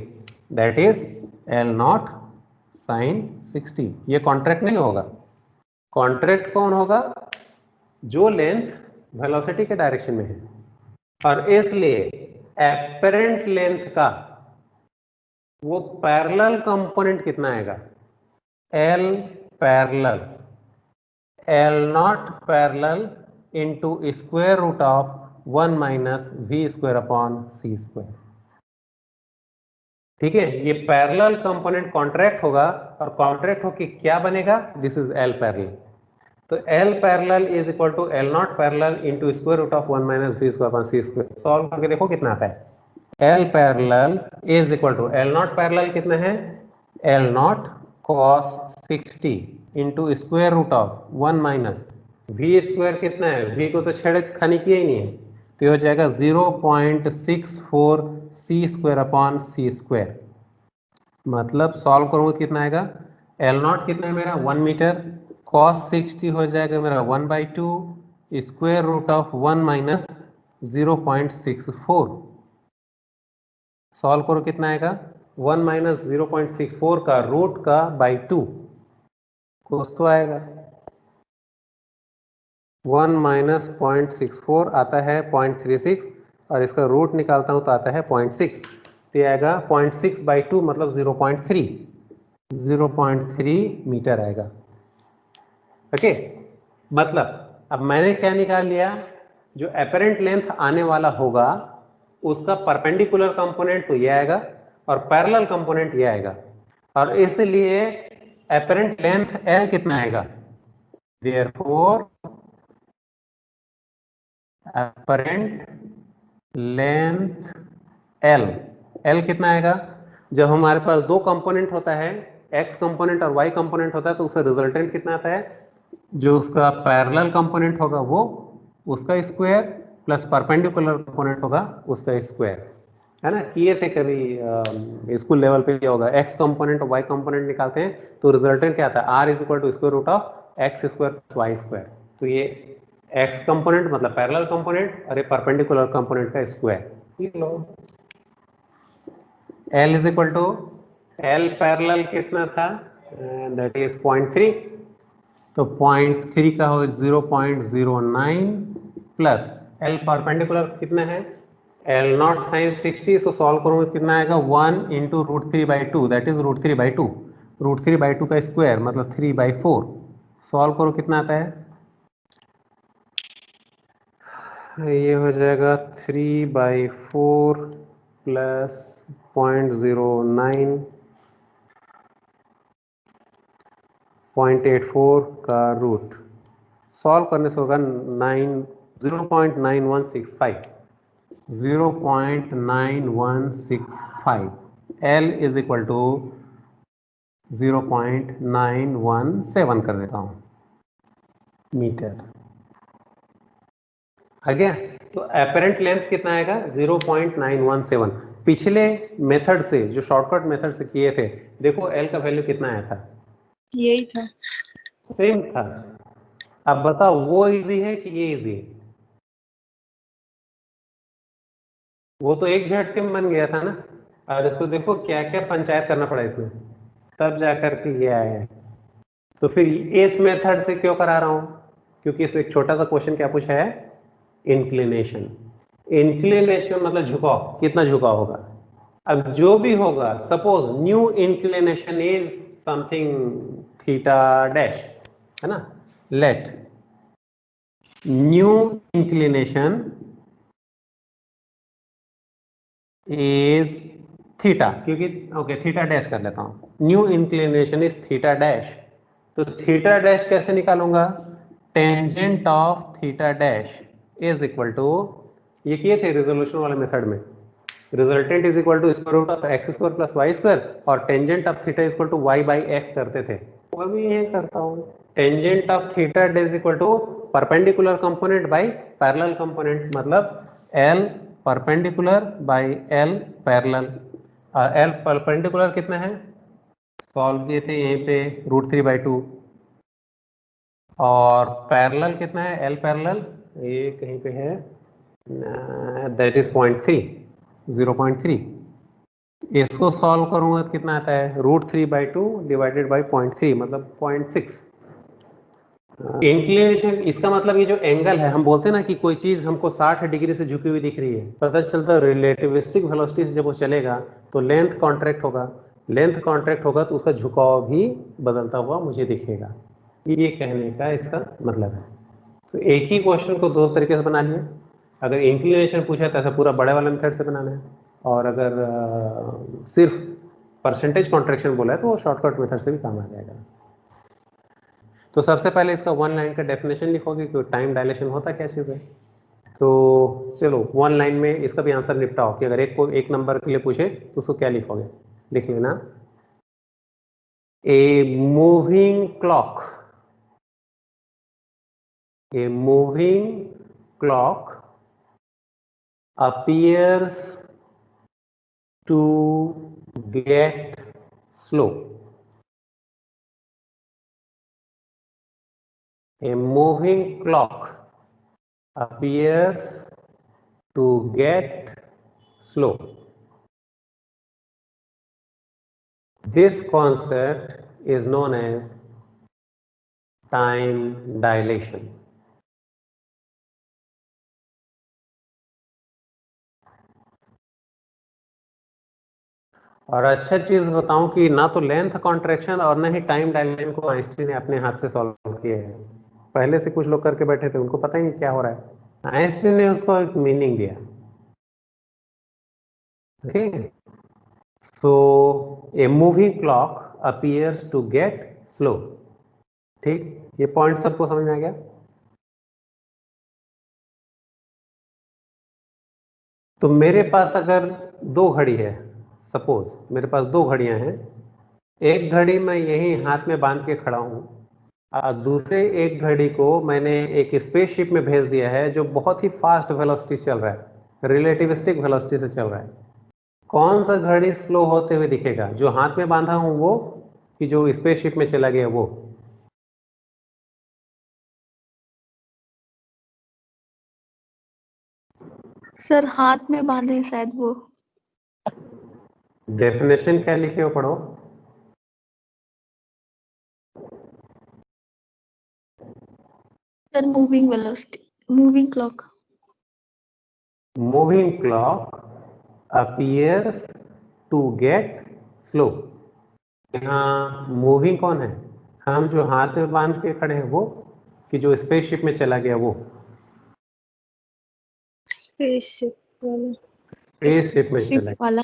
that is L nought sine 60। ये कॉन्ट्रैक्ट नहीं होगा। कॉन्ट्रैक्ट कौन होगा? जो लेंथ वेलोसिटी के डायरेक्शन में है। और इसलिए एपरेंट लेंथ का वो पैरेलल कंपोनेंट कितना आएगा? L parallel, L not parallel into square root of 1 minus we square upon C square. ठीक है, ये पैरेलल कंपोनेंट कॉन्ट्रैक्ट होगा और कॉन्ट्रैक्ट होके क्या बनेगा? This is L parallel. तो L parallel is equal to L not parallel into square root of 1 minus we square upon C square. Solve करके देखो कितना आता है। L parallel is equal to L not parallel कितना है? L naught cos 60 into square root of 1 minus we square कितना है? We को तो छेड़ खानी किया ही नहीं है, तो ये हो जाएगा 0.64 सी स्क्वायर अपॉन सी स्क्वायर। मतलब सॉल्व करूंगा तो कितना आएगा? एल नॉट कितना है मेरा? 1 मीटर, कॉस 60 हो जाएगा मेरा 1/2 square root of 1 minus 0.64। Solve करो कितना आएगा? 1 माइनस 0.64 का रूट का बाई 2 कुछ तो आएगा। 1 माइनस 0.64 आता है 0.36 और इसका रूट निकालता हूं तो आता है 0.6। तो ये आएगा 0.6/2 मतलब 0.3 मीटर आएगा। ओके, मतलब अब मैंने क्या निकाल लिया? जो एपरेंट लेंथ आने वाला होगा उसका परपेंडिकुलर कंपोनेंट तो ये आएगा और पैरेलल कंपोनेंट ये आएगा, और इसलिए एपरेंट लेंथ एल कितना आएगा? Therefore apparent length L, L कितना आएगा? जब हमारे पास दो कंपोनेंट होता है, एक्स कंपोनेंट और वाई कंपोनेंट होता है, तो उसका रिजल्टेंट कितना आता है? जो उसका पैरेलल कंपोनेंट होगा वो उसका स्क्वायर प्लस परपेंडिकुलर कंपोनेंट होगा उसका स्क्वायर, है ना? किए थे कभी स्कूल लेवल पे क्या होगा, एक्स कंपोनेंट और वाई कंपोनेंट निकालते हैं तो रिजल्टेंट क्या आता है? R is equal to square root of X square plus Y square. तो ये एक्स कंपोनेंट मतलब पैरेलल कंपोनेंट और ये परपेंडिकुलर कंपोनेंट का square. L is equal to L parallel कितना था? दैट इज 0.3, तो 0.3 का हो 0.09 प्लस एल परपेंडिकुलर कितना है? L nought sine 60, so solve करूंगा तो कितना आएगा? 1 इंटू √3/2 दैट इज √3/2। √3/2 का स्क्वायर मतलब 3/4। सॉल्व करो कितना आता है? ये हो जाएगा 3/4 प्लस 0.09 0.84 का रूट। सॉल्व करने से होगा 0.9165। 0.9165 एल इज इक्वल टू 0.917 कर देता हूं मीटर। आ गया? तो एपरेंट लेंथ कितना आएगा? 0.917। पिछले मेथड से जो शॉर्टकट मेथड से किए थे, देखो एल का वैल्यू कितना आया था? यही था। सेम था। अब बताओ वो इजी है कि ये इजी है? वो तो एक झटके में बन गया था ना, और इसको देखो क्या क्या पंचायत करना पड़ा इसमें, तब जाकर के ये आया है। तो फिर इस मेथड से क्यों करा रहा हूं? क्योंकि इसमें एक छोटा सा क्वेश्चन क्या पूछा है? इंक्लिनेशन। इंक्लिनेशन मतलब झुकाव, कितना झुकाव होगा। अब जो भी होगा, suppose new inclination is something theta dash, है ना? Let new inclination is theta, क्योंकि ओके थीटा डैश कर लेता हूं। New inclination is theta dash. तो थीटा डैश कैसे निकालूंगा? Tangent of theta dash is equal to, ये किए थे रिजोल्यूशन वाले मेथड में, resultant is equal to square root of X square plus Y square और tangent of theta is equal to Y by x करते थे। वो भी यही करता हूँ, tangent of theta is equal to perpendicular component by parallel component, मतलब L perpendicular by L parallel. L perpendicular कितना है, सॉल्व किए थे यहीं पे √3/2, और पैरेलल कितना है, एल पैरेलल ये कहीं पे है, दैट इज 0.3, 0.3। इसको सॉल्व करूंगा तो कितना आता है, √3/2 डिवाइडेड बाई 0.3 मतलब 0.6। इंक्लिनेशन इसका मतलब ये जो एंगल है, हम बोलते हैं ना कि कोई चीज हमको 60 डिग्री से झुकी हुई दिख रही है, पता चलता है रिलेटिविस्टिक वेलोसिटी से जब वो चलेगा तो लेंथ कॉन्ट्रैक्ट होगा, लेंथ कॉन्ट्रैक्ट होगा तो उसका झुकाव भी बदलता हुआ मुझे दिखेगा। ये कहने का इसका मतलब है। तो एक ही क्वेश्चन को दो तरीके से बना लिया, अगर इंक्लिनेशन पूछा तो ऐसा पूरा बड़े वाले मेथड से बनाना है, और अगर सिर्फ परसेंटेज कॉन्ट्रैक्शन बोला है तो वो शॉर्टकट मेथड से भी काम आ जाएगा। तो सबसे पहले इसका वन लाइन का डेफिनेशन लिखोगे कि टाइम डायलेशन होता क्या चीज़ है। तो चलो वन लाइन में इसका भी आंसर निपटाओ कि अगर एक नंबर के लिए पूछे तो उसको क्या लिखोगे, लिख लेना, a moving clock, a moving clock appears to get slow. A moving clock appears to get slow. This concept is known as time dilation. और अच्छा चीज बताऊं कि ना तो लेंथ कॉन्ट्रैक्शन और ना ही टाइम डायलेशन को आइंस्टीन ने अपने हाथ से सॉल्व किए हैं, पहले से कुछ लोग करके बैठे थे, उनको पता ही नहीं क्या हो रहा है, आइंस्टीन ने उसको एक मीनिंग दिया। Okay, so a moving clock appears to get slow. ठीक, ये पॉइंट सबको समझ में आ गया। तो मेरे पास अगर दो घड़ी है, सपोज मेरे पास दो घड़ियां हैं, एक घड़ी मैं यही हाथ में बांध के खड़ा हूं और दूसरे एक घड़ी को मैंने एक स्पेसशिप में भेज दिया है जो बहुत ही फास्ट वेलोसिटी चल रहा है, रिलेटिविस्टिक वेलोसिटी से चल रहा है। कौन सा घड़ी स्लो होते हुए दिखेगा, जो हाथ में बांधा हूं वो कि जो स्पेसशिप में चला गया वो? सर हाथ में बांधे शायद वो। डेफिनेशन क्या लिखे हो पढ़ो। Sir moving velocity, moving clock. Moving clock appears to get slow. यहाँ मूविंग कौन है, हम जो हाथ में बांध के खड़े हैं वो कि जो स्पेसशिप में चला गया वो? स्पेसशिप वाला। स्पेसशिप में चला गया। वाला।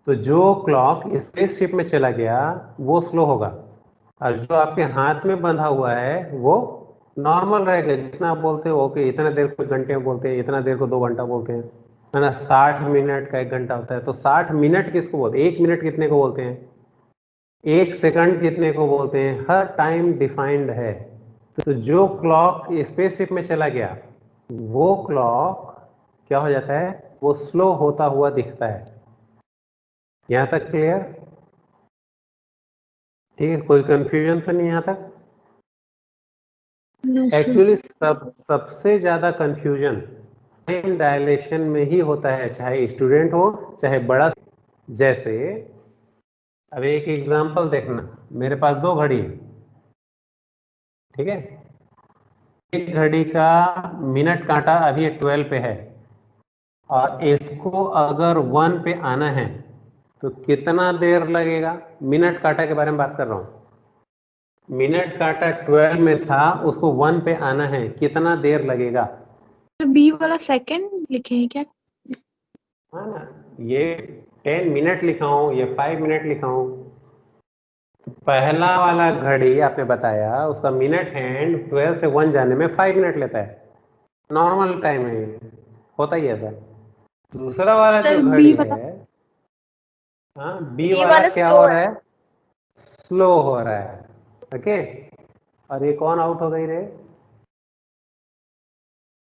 तो जो क्लॉक स्पेसशिप में चला गया वो स्लो होगा, और जो आपके हाथ में बंधा हुआ है वो नॉर्मल रहेगा। जितना आप बोलते हो कि इतना देर को घंटे में बोलते हैं, इतना देर को 2 घंटा बोलते हैं, है ना, 60 मिनट का 1 घंटा होता है, तो 60 मिनट किसको बोलते हैं, 1 मिनट कितने को बोलते हैं, 1 सेकंड कितने को बोलते हैं, हर टाइम डिफाइंड है। तो जो क्लॉक स्पेसशिप में चला गया वो क्लॉक क्या हो जाता है, वो स्लो होता हुआ दिखता है। यहां तक क्लियर? ठीक है, कोई कंफ्यूजन तो नहीं यहां तक? No, sir. एक्चुअली सबसे ज्यादा कंफ्यूजन टाइम डायलेशन में ही होता है, चाहे स्टूडेंट हो चाहे बड़ा। जैसे अब एक एग्जांपल देखना, मेरे पास दो घड़ी है, ठीक है, एक घड़ी का मिनट कांटा अभी 12 पे है और इसको अगर 1 पे आना है तो कितना देर लगेगा? मिनट कांटा के बारे में बात कर रहा हूं, मिनट कांटा 12 में था, उसको 1 पे आना है, कितना देर लगेगा? बी वाला सेकंड लिखे हैं क्या? हाँ ना, ये 10 मिनट लिखा हूं या 5 मिनट लिखा हूं, तो पहला वाला घड़ी आपने बताया उसका मिनट हैंड 12 से 1 जाने में 5 मिनट लेता है, नॉर्मल टाइम है, होता ही ऐसा। दूसरा वाला सर जो बी घड़ी वाला, है, हाँ, बी बी वाला वाला क्या स्लो हो है। रहा है? स्लो हो रहा है। ओके, और ये कौन आउट हो गई रे?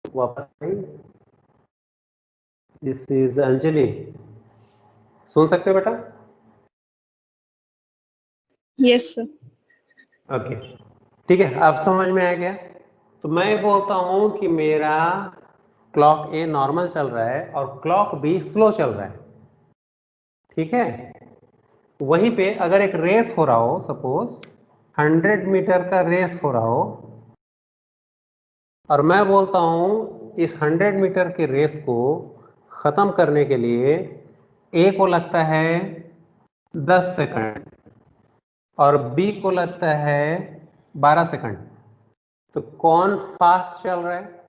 वापस आई, दिस इज अंजलि। सुन सकते हो बेटा? Yes sir. ओके, ठीक है, अब समझ में आ गया। तो मैं बोलता हूं कि मेरा क्लॉक ए नॉर्मल चल रहा है और क्लॉक बी स्लो चल रहा है, ठीक है। वहीं पे अगर एक रेस हो रहा हो, सपोज 100 मीटर का रेस हो रहा हो, और मैं बोलता हूं इस 100 मीटर के रेस को खत्म करने के लिए ए को लगता है 10 सेकंड और बी को लगता है 12 सेकंड, तो कौन फास्ट चल रहा है?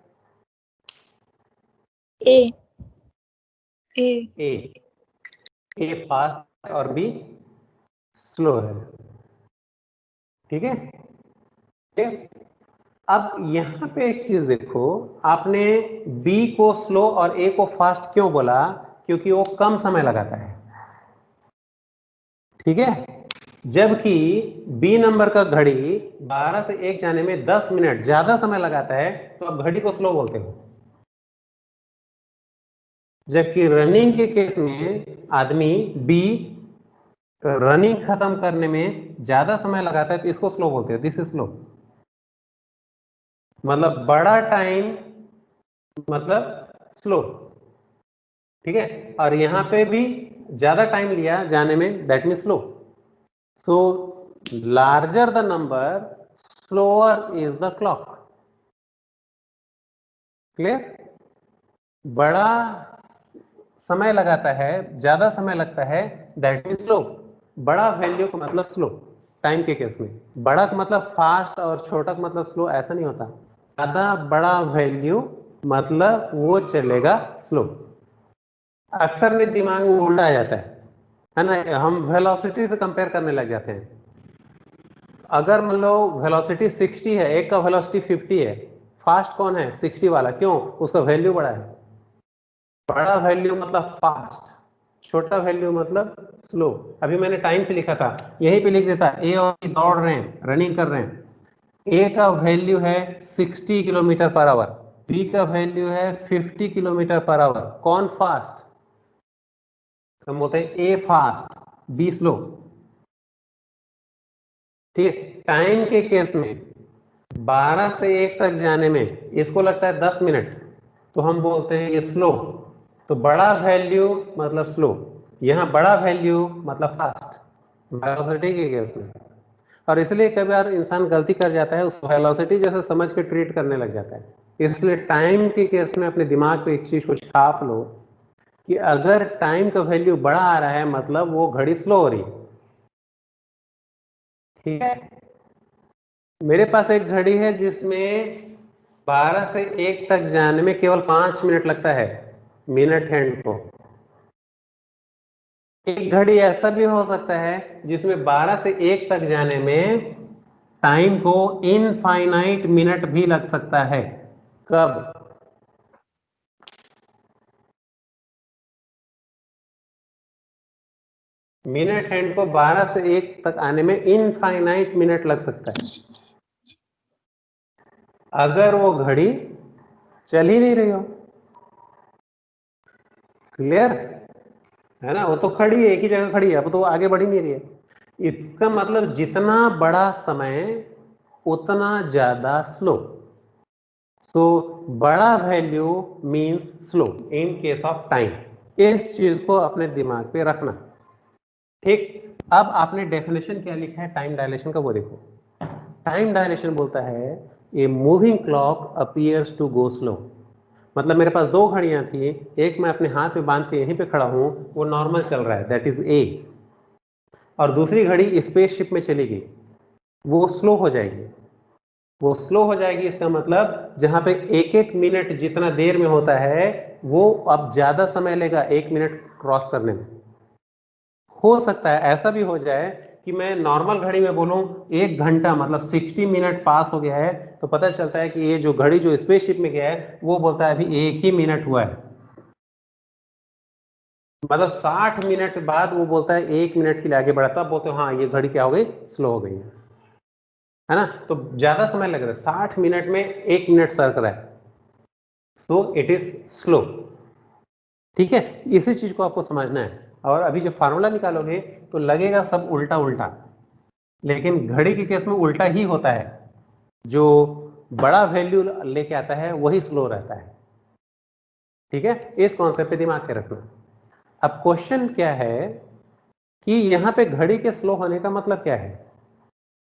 ए। ए। ए। ए फास्ट और बी स्लो है, ठीक है। ठीक है? अब यहां पे एक चीज देखो, आपने बी को स्लो और ए को फास्ट क्यों बोला? क्योंकि वो कम समय लगाता है, ठीक है। जबकि बी नंबर का घड़ी 12 से 1 जाने में 10 मिनट ज्यादा समय लगाता है, तो आप घड़ी को स्लो बोलते हो। जबकि रनिंग के केस में आदमी बी रनिंग खत्म करने में ज्यादा समय लगाता है, तो इसको स्लो बोलते हो, दिस इज स्लो। मतलब बड़ा टाइम मतलब स्लो, ठीक है। और यहां पे भी ज्यादा टाइम लिया जाने में, that mean slow. So larger the number, slower is the clock. Clear? बड़ा समय लगाता है, ज्यादा समय लगता है, दैट मीन स्लो। बड़ा वैल्यू का मतलब स्लो टाइम के केस में। बड़ा का मतलब फास्ट और छोटा का मतलब स्लो, ऐसा नहीं होता। ज्यादा बड़ा वैल्यू मतलब वो चलेगा स्लो। अक्सर में दिमाग में उल्टा आ जाता है ना, हम वेलोसिटी से कंपेयर करने लग जाते हैं। अगर मान लो वेलोसिटी 60 है, एक का वेलोसिटी 50 है, फास्ट कौन है? 60 वाला, क्यों? उसका वैल्यू बड़ा है। बड़ा वैल्यू मतलब फास्ट, छोटा वैल्यू मतलब स्लो। अभी मैंने टाइम से लिखा था, यहीं पे लिख देता, ए और बी दौड़ रहे हैं, रनिंग कर रहे हैं। ए का वैल्यू है 60 किलोमीटर पर आवर, बी का वैल्यू है 50 किलोमीटर पर आवर। कौन फास्ट? हम बोलते हैं ए फास्ट, बी स्लो, ठीक है। टाइम के केस में 12 से 1 तक जाने में इसको लगता है 10 मिनट, तो हम बोलते हैं ये स्लो। तो बड़ा वैल्यू मतलब स्लो, यहां बड़ा वैल्यू मतलब फास्ट, वेलोसिटी के केस में। और इसलिए कई बार इंसान गलती कर जाता है, उस वेलोसिटी जैसे समझ के ट्रीट करने लग जाता है। इसलिए टाइम के केस में अपने दिमाग पे एक चीज को छाप लो कि अगर टाइम का वैल्यू बड़ा आ रहा है मतलब वो घड़ी स्लो हो रही है, ठीक है। मेरे पास एक घड़ी है जिसमें 12 से 1 तक जाने में केवल 5 मिनट लगता है, मिनट हैंड को। एक घड़ी ऐसा भी हो सकता है जिसमें 12 से 1 तक जाने में टाइम को इनफाइनाइट मिनट भी लग सकता है। कब? मिनट हैंड को 12 से 1 तक आने में इनफाइनाइट मिनट लग सकता है, अगर वो घड़ी चल ही नहीं रही हो। क्लियर है ना? वो तो खड़ी है, एक ही जगह खड़ी है, अब तो आगे बढ़ ही नहीं रही है। इसका मतलब जितना बड़ा समय उतना ज्यादा स्लो। सो बड़ा value means slow in case of time. इस चीज को अपने दिमाग पे रखना, ठीक। अब आपने डेफिनेशन क्या लिखा है टाइम डायलेशन का, वो देखो। टाइम डायलेशन बोलता है a moving clock appears to go slow. मतलब मेरे पास दो घड़ियां थी, एक मैं अपने हाथ में बांध के यहीं पे खड़ा हूं, वो नॉर्मल चल रहा है, दैट इज ए। और दूसरी घड़ी स्पेसशिप में चली गई, वो स्लो हो जाएगी। वो स्लो हो जाएगी इसका मतलब जहां पे एक एक मिनट जितना देर में होता है, वो अब ज्यादा समय लेगा 1 मिनट क्रॉस करने में। हो सकता है ऐसा भी हो जाए कि मैं नॉर्मल घड़ी में बोलूं 1 घंटा मतलब 60 मिनट पास हो गया है, तो पता चलता है कि ये जो घड़ी जो स्पेसशिप में गया है वो बोलता है अभी 1 ही मिनट हुआ है। मतलब 60 मिनट बाद वो बोलता है 1 मिनट के लिए आगे बढ़ा, तब बोलते हो हाँ ये घड़ी क्या हो गई, स्लो हो गई है ना। तो ज्यादा समय लग रहा है, 60 मिनट में 1 मिनट सर्क रहा है, सो इट इज स्लो। ठीक है, इसी चीज को आपको समझना है। और अभी जब फार्मूला निकालोगे तो लगेगा सब उल्टा उल्टा, लेकिन घड़ी के केस में उल्टा ही होता है। जो बड़ा वैल्यू लेके आता है वही स्लो रहता है। ठीक है, इस कॉन्सेप्ट पे दिमाग के रखना। अब क्वेश्चन क्या है कि यहाँ पे घड़ी के स्लो होने का मतलब क्या है,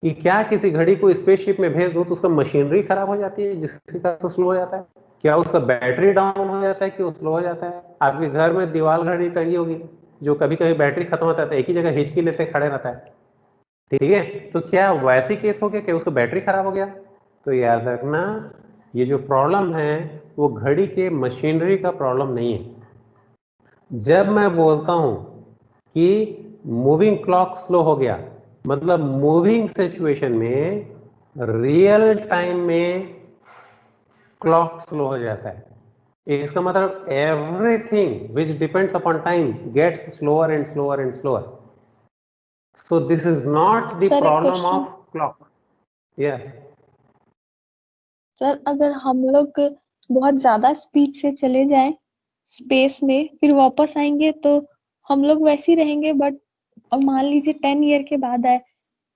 कि क्या किसी घड़ी को स्पेसशिप में भेज दो तो उसका मशीनरी खराब हो जाती है जिसके कारण स्लो हो जाता है, क्या उसका बैटरी डाउन हो जाता है कि वो स्लो हो जाता है। आपके घर में दीवार घड़ी टंगी होगी जो कभी कभी बैटरी खत्म होता है तो एक ही जगह हिचकी लेते खड़े रहता है, ठीक है, तो क्या वैसी केस हो गया कि उसका बैटरी खराब हो गया। तो याद रखना ये जो प्रॉब्लम है वो घड़ी के मशीनरी का प्रॉब्लम नहीं है। जब मैं बोलता हूं कि मूविंग क्लॉक स्लो हो गया, मतलब मूविंग सिचुएशन में रियल टाइम में क्लॉक स्लो हो जाता है। इसका मतलब everything which depends upon time gets slower and slower and slower. So this is not the sir एक problem question. of clock. Yes. Sir अगर हम लोग बहुत ज्यादा स्पीड से चले जाएं स्पेस में फिर वापस आएंगे तो हम लोग वैसे ही रहेंगे, बट और मान लीजिए 10 ईयर के बाद आए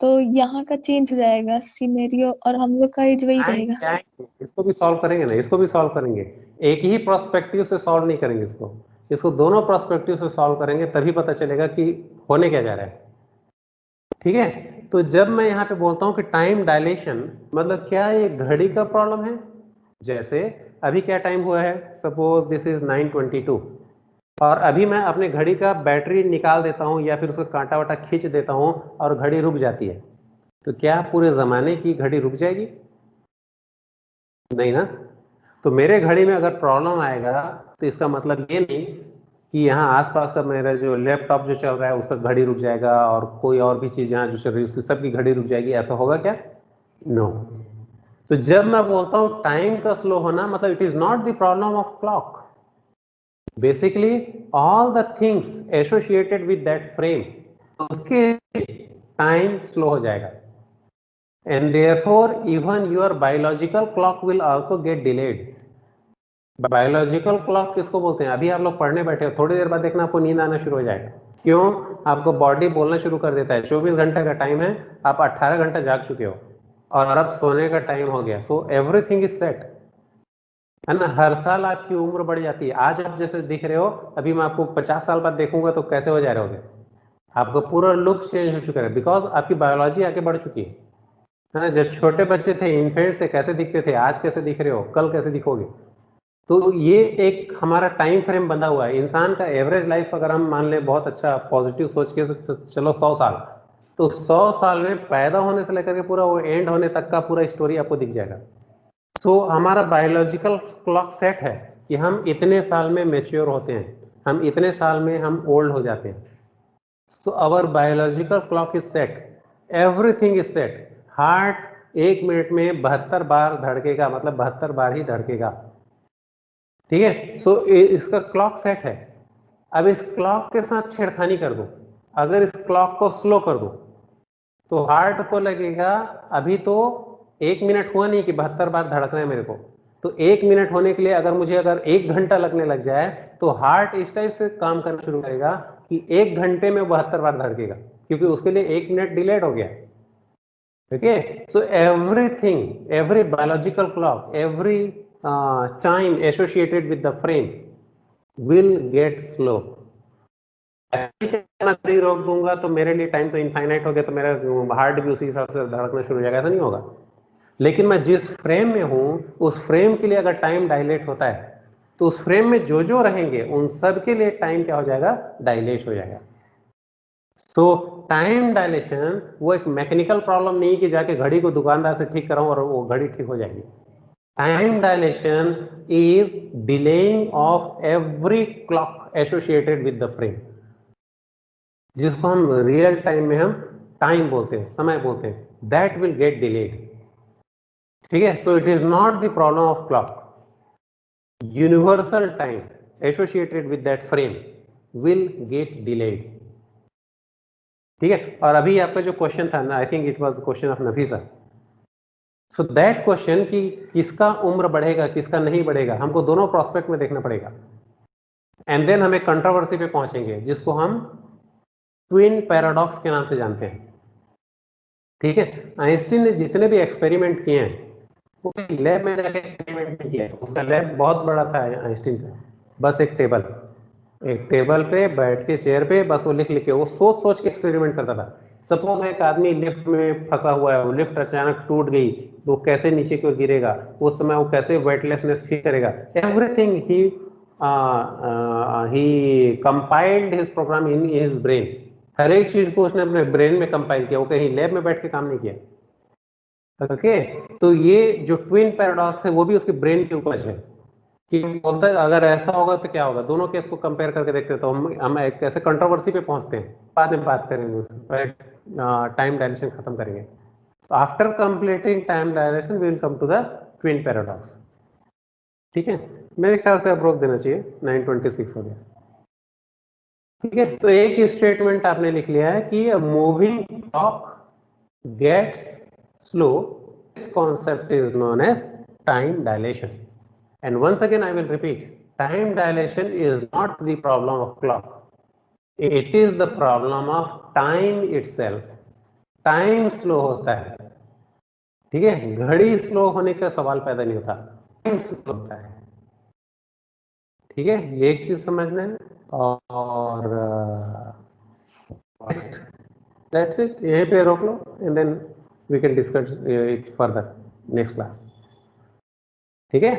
तो यहाँ का चेंज हो जाएगा सिनेरियो और हम लोग का एज वही रहेगा। आएंगे, इसको भी सॉल्व करेंगे ना, इसको भी सॉल्व करेंगे। एक ही प्रोस्पेक्टिव से सॉल्व नहीं करेंगे इसको, इसको दोनों प्रोस्पेक्टिव से सॉल्व करेंगे तभी पता चलेगा कि होने क्या जा रहा है। ठीक है, तो जब मैं यहाँ पे बोलता हूँ कि टाइम डायलेशन, मतलब क्या ये घड़ी का प्रॉब्लम है। जैसे अभी क्या टाइम हुआ है, सपोज दिस इज 9:22, और अभी मैं अपने घड़ी का बैटरी निकाल देता हूं या फिर उसका कांटा वाटा खींच देता हूं और घड़ी रुक जाती है, तो क्या पूरे जमाने की घड़ी रुक जाएगी? नहीं ना। तो मेरे घड़ी में अगर प्रॉब्लम आएगा तो इसका मतलब ये नहीं कि यहाँ आसपास का मेरा जो लैपटॉप जो चल रहा है उसका घड़ी रुक जाएगा और कोई और भी चीज यहाँ जो चल रही है उसकी सबकी घड़ी रुक जाएगी, ऐसा होगा क्या? नो। तो जब मैं बोलता हूँ टाइम का स्लो होना, मतलब it is not the problem of clock, basically all the things associated with that frame, उसके टाइम स्लो हो जाएगा। And therefore even your biological clock will also get delayed. Biological clock किसको बोलते हैं? अभी आप लोग पढ़ने बैठे हो, थोड़ी देर बाद देखना आपको नींद आना शुरू हो जाएगा। क्यों? आपको बॉडी बोलना शुरू कर देता है 24 घंटे का टाइम है, आप 18 घंटा जाग चुके हो और अब सोने का टाइम हो गया। सो एवरीथिंग इज सेट, है ना। हर साल आपकी उम्र बढ़ जाती है। आज आप जैसे दिख रहे हो, अभी मैं आपको 50 साल बाद देखूंगा तो कैसे हो जा रहे होगे, आपका पूरा लुक चेंज हो चुका है, बिकॉज आपकी बायोलॉजी आगे बढ़ चुकी है ना। जब छोटे बच्चे थे, इन्फेंट्स थे, कैसे दिखते थे, आज कैसे दिख रहे हो, कल कैसे दिखोगे। तो ये एक हमारा टाइम फ्रेम बंधा हुआ है। इंसान का एवरेज लाइफ अगर हम मान लें, बहुत अच्छा पॉजिटिव सोच के चलो 100 साल, तो 100 साल में पैदा होने से लेकर के पूरा वो एंड होने तक का पूरा स्टोरी आपको दिख जाएगा। सो हमारा बायोलॉजिकल क्लॉक सेट है कि हम इतने साल में मेच्योर होते हैं, हम इतने साल में हम ओल्ड हो जाते हैं। So our biological clock is set, everything is set. Heart 1 minute में 72 बार धड़केगा, मतलब 72 बार ही धड़केगा, ठीक है। सो इसका क्लॉक सेट है। अब इस क्लॉक के साथ छेड़खानी कर दो, अगर इस क्लॉक को स्लो कर दो तो हार्ट को लगेगा अभी तो 1 मिनट हुआ नहीं कि 72 बार धड़कना है मेरे को, तो 1 मिनट होने के लिए अगर मुझे अगर 1 घंटा लगने लग जाए तो हार्ट इस टाइप से काम करना शुरू करेगा कि 1 घंटे में 72 बार धड़केगा, क्योंकि उसके लिए 1 मिनट डिलेड हो गया। Okay, so everything, every biological clock, every time associated with the frame will get slow. ऐसे ही मैं घड़ी रोक दूंगा तो मेरे लिए टाइम तो इनफाइनाइट हो गया, तो मेरा हार्ट भी उसी हिसाब से धड़कना शुरू हो जाएगा, ऐसा नहीं होगा। लेकिन मैं जिस फ्रेम में हूं उस फ्रेम के लिए अगर टाइम डायलेट होता है तो उस फ्रेम में जो जो रहेंगे उन सब के लिए टाइम क्या हो जाएगा? डायलेट हो जाएगा। सो टाइम डायलेशन वो एक मैकेनिकल प्रॉब्लम नहीं कि जाके घड़ी को दुकानदार से ठीक कराऊं और वो घड़ी ठीक हो जाएगी। Time dilation is delaying of every clock associated with the frame, जिसको हम रियल टाइम में हम टाइम बोलते हैं, समय बोलते हैं, दैट विल गेट डिलेड। ठीक है, सो it is not the problem of clock, universal time associated with that frame will get delayed. ठीक है, और अभी आपका जो क्वेश्चन था ना, I think it was question of Nafisa, so that question कि किसका उम्र बढ़ेगा किसका नहीं बढ़ेगा, हमको दोनों प्रोस्पेक्ट में देखना पड़ेगा, एंड देन हम एक कंट्रोवर्सी पे पहुंचेंगे जिसको हम ट्विन पैराडॉक्स के नाम से जानते हैं। ठीक है, आइंस्टीन ने जितने भी एक्सपेरिमेंट किए हैं वो लैब में जाके एक्सपेरिमेंट नहीं किया, उसका लैब बहुत बड़ा था आइंस्टीन का, बस एक टेबल पे बैठ के चेयर पे बस वो लिख लिख के वो सोच सोच के एक्सपेरिमेंट करता था। सपोज एक आदमी लिफ्ट में फंसा हुआ है, वो लिफ्ट अचानक टूट गई तो वो कैसे नीचे की ओर गिरेगा, उस समय वो कैसे वेटलेसनेस फील करेगा, everything he compiled his program in his brain. हर एक चीज को उसने अपने ब्रेन में कंपाइल किया, वो कहीं लैब में बैठ के काम नहीं किया। ओके, तो ये जो ट्विन पैराडॉक्स है वो भी उसके ब्रेन की उपज है कि बोलता है अगर ऐसा होगा तो क्या होगा, दोनों केस को कंपेयर करके देखते हैं तो हम एक ऐसे कंट्रोवर्सी पे पहुंचते हैं, बाद में बात करेंगे उस पर, टाइम डायलेशन खत्म करेंगे। After completing time dilation we will come to the twin paradox. ठीक है, मेरे ख्याल से अब रोक देना चाहिए, 9:26 हो गया। ठीक है, तो एक स्टेटमेंट आपने लिख लिया है कि moving clock gets slow, this concept is known as time dilation. And once again I will repeat, time dilation is not the problem of clock, it is the problem of time itself. Time slow होता है, ठीक है, घड़ी slow होने का सवाल पैदा नहीं होता, टाइम स्लो होता है। ठीक है, ये एक चीज समझना है। और नेक्स्ट, दैट्स इट, यहीं पे रोक लो and then we can discuss it further next class. ठीक है।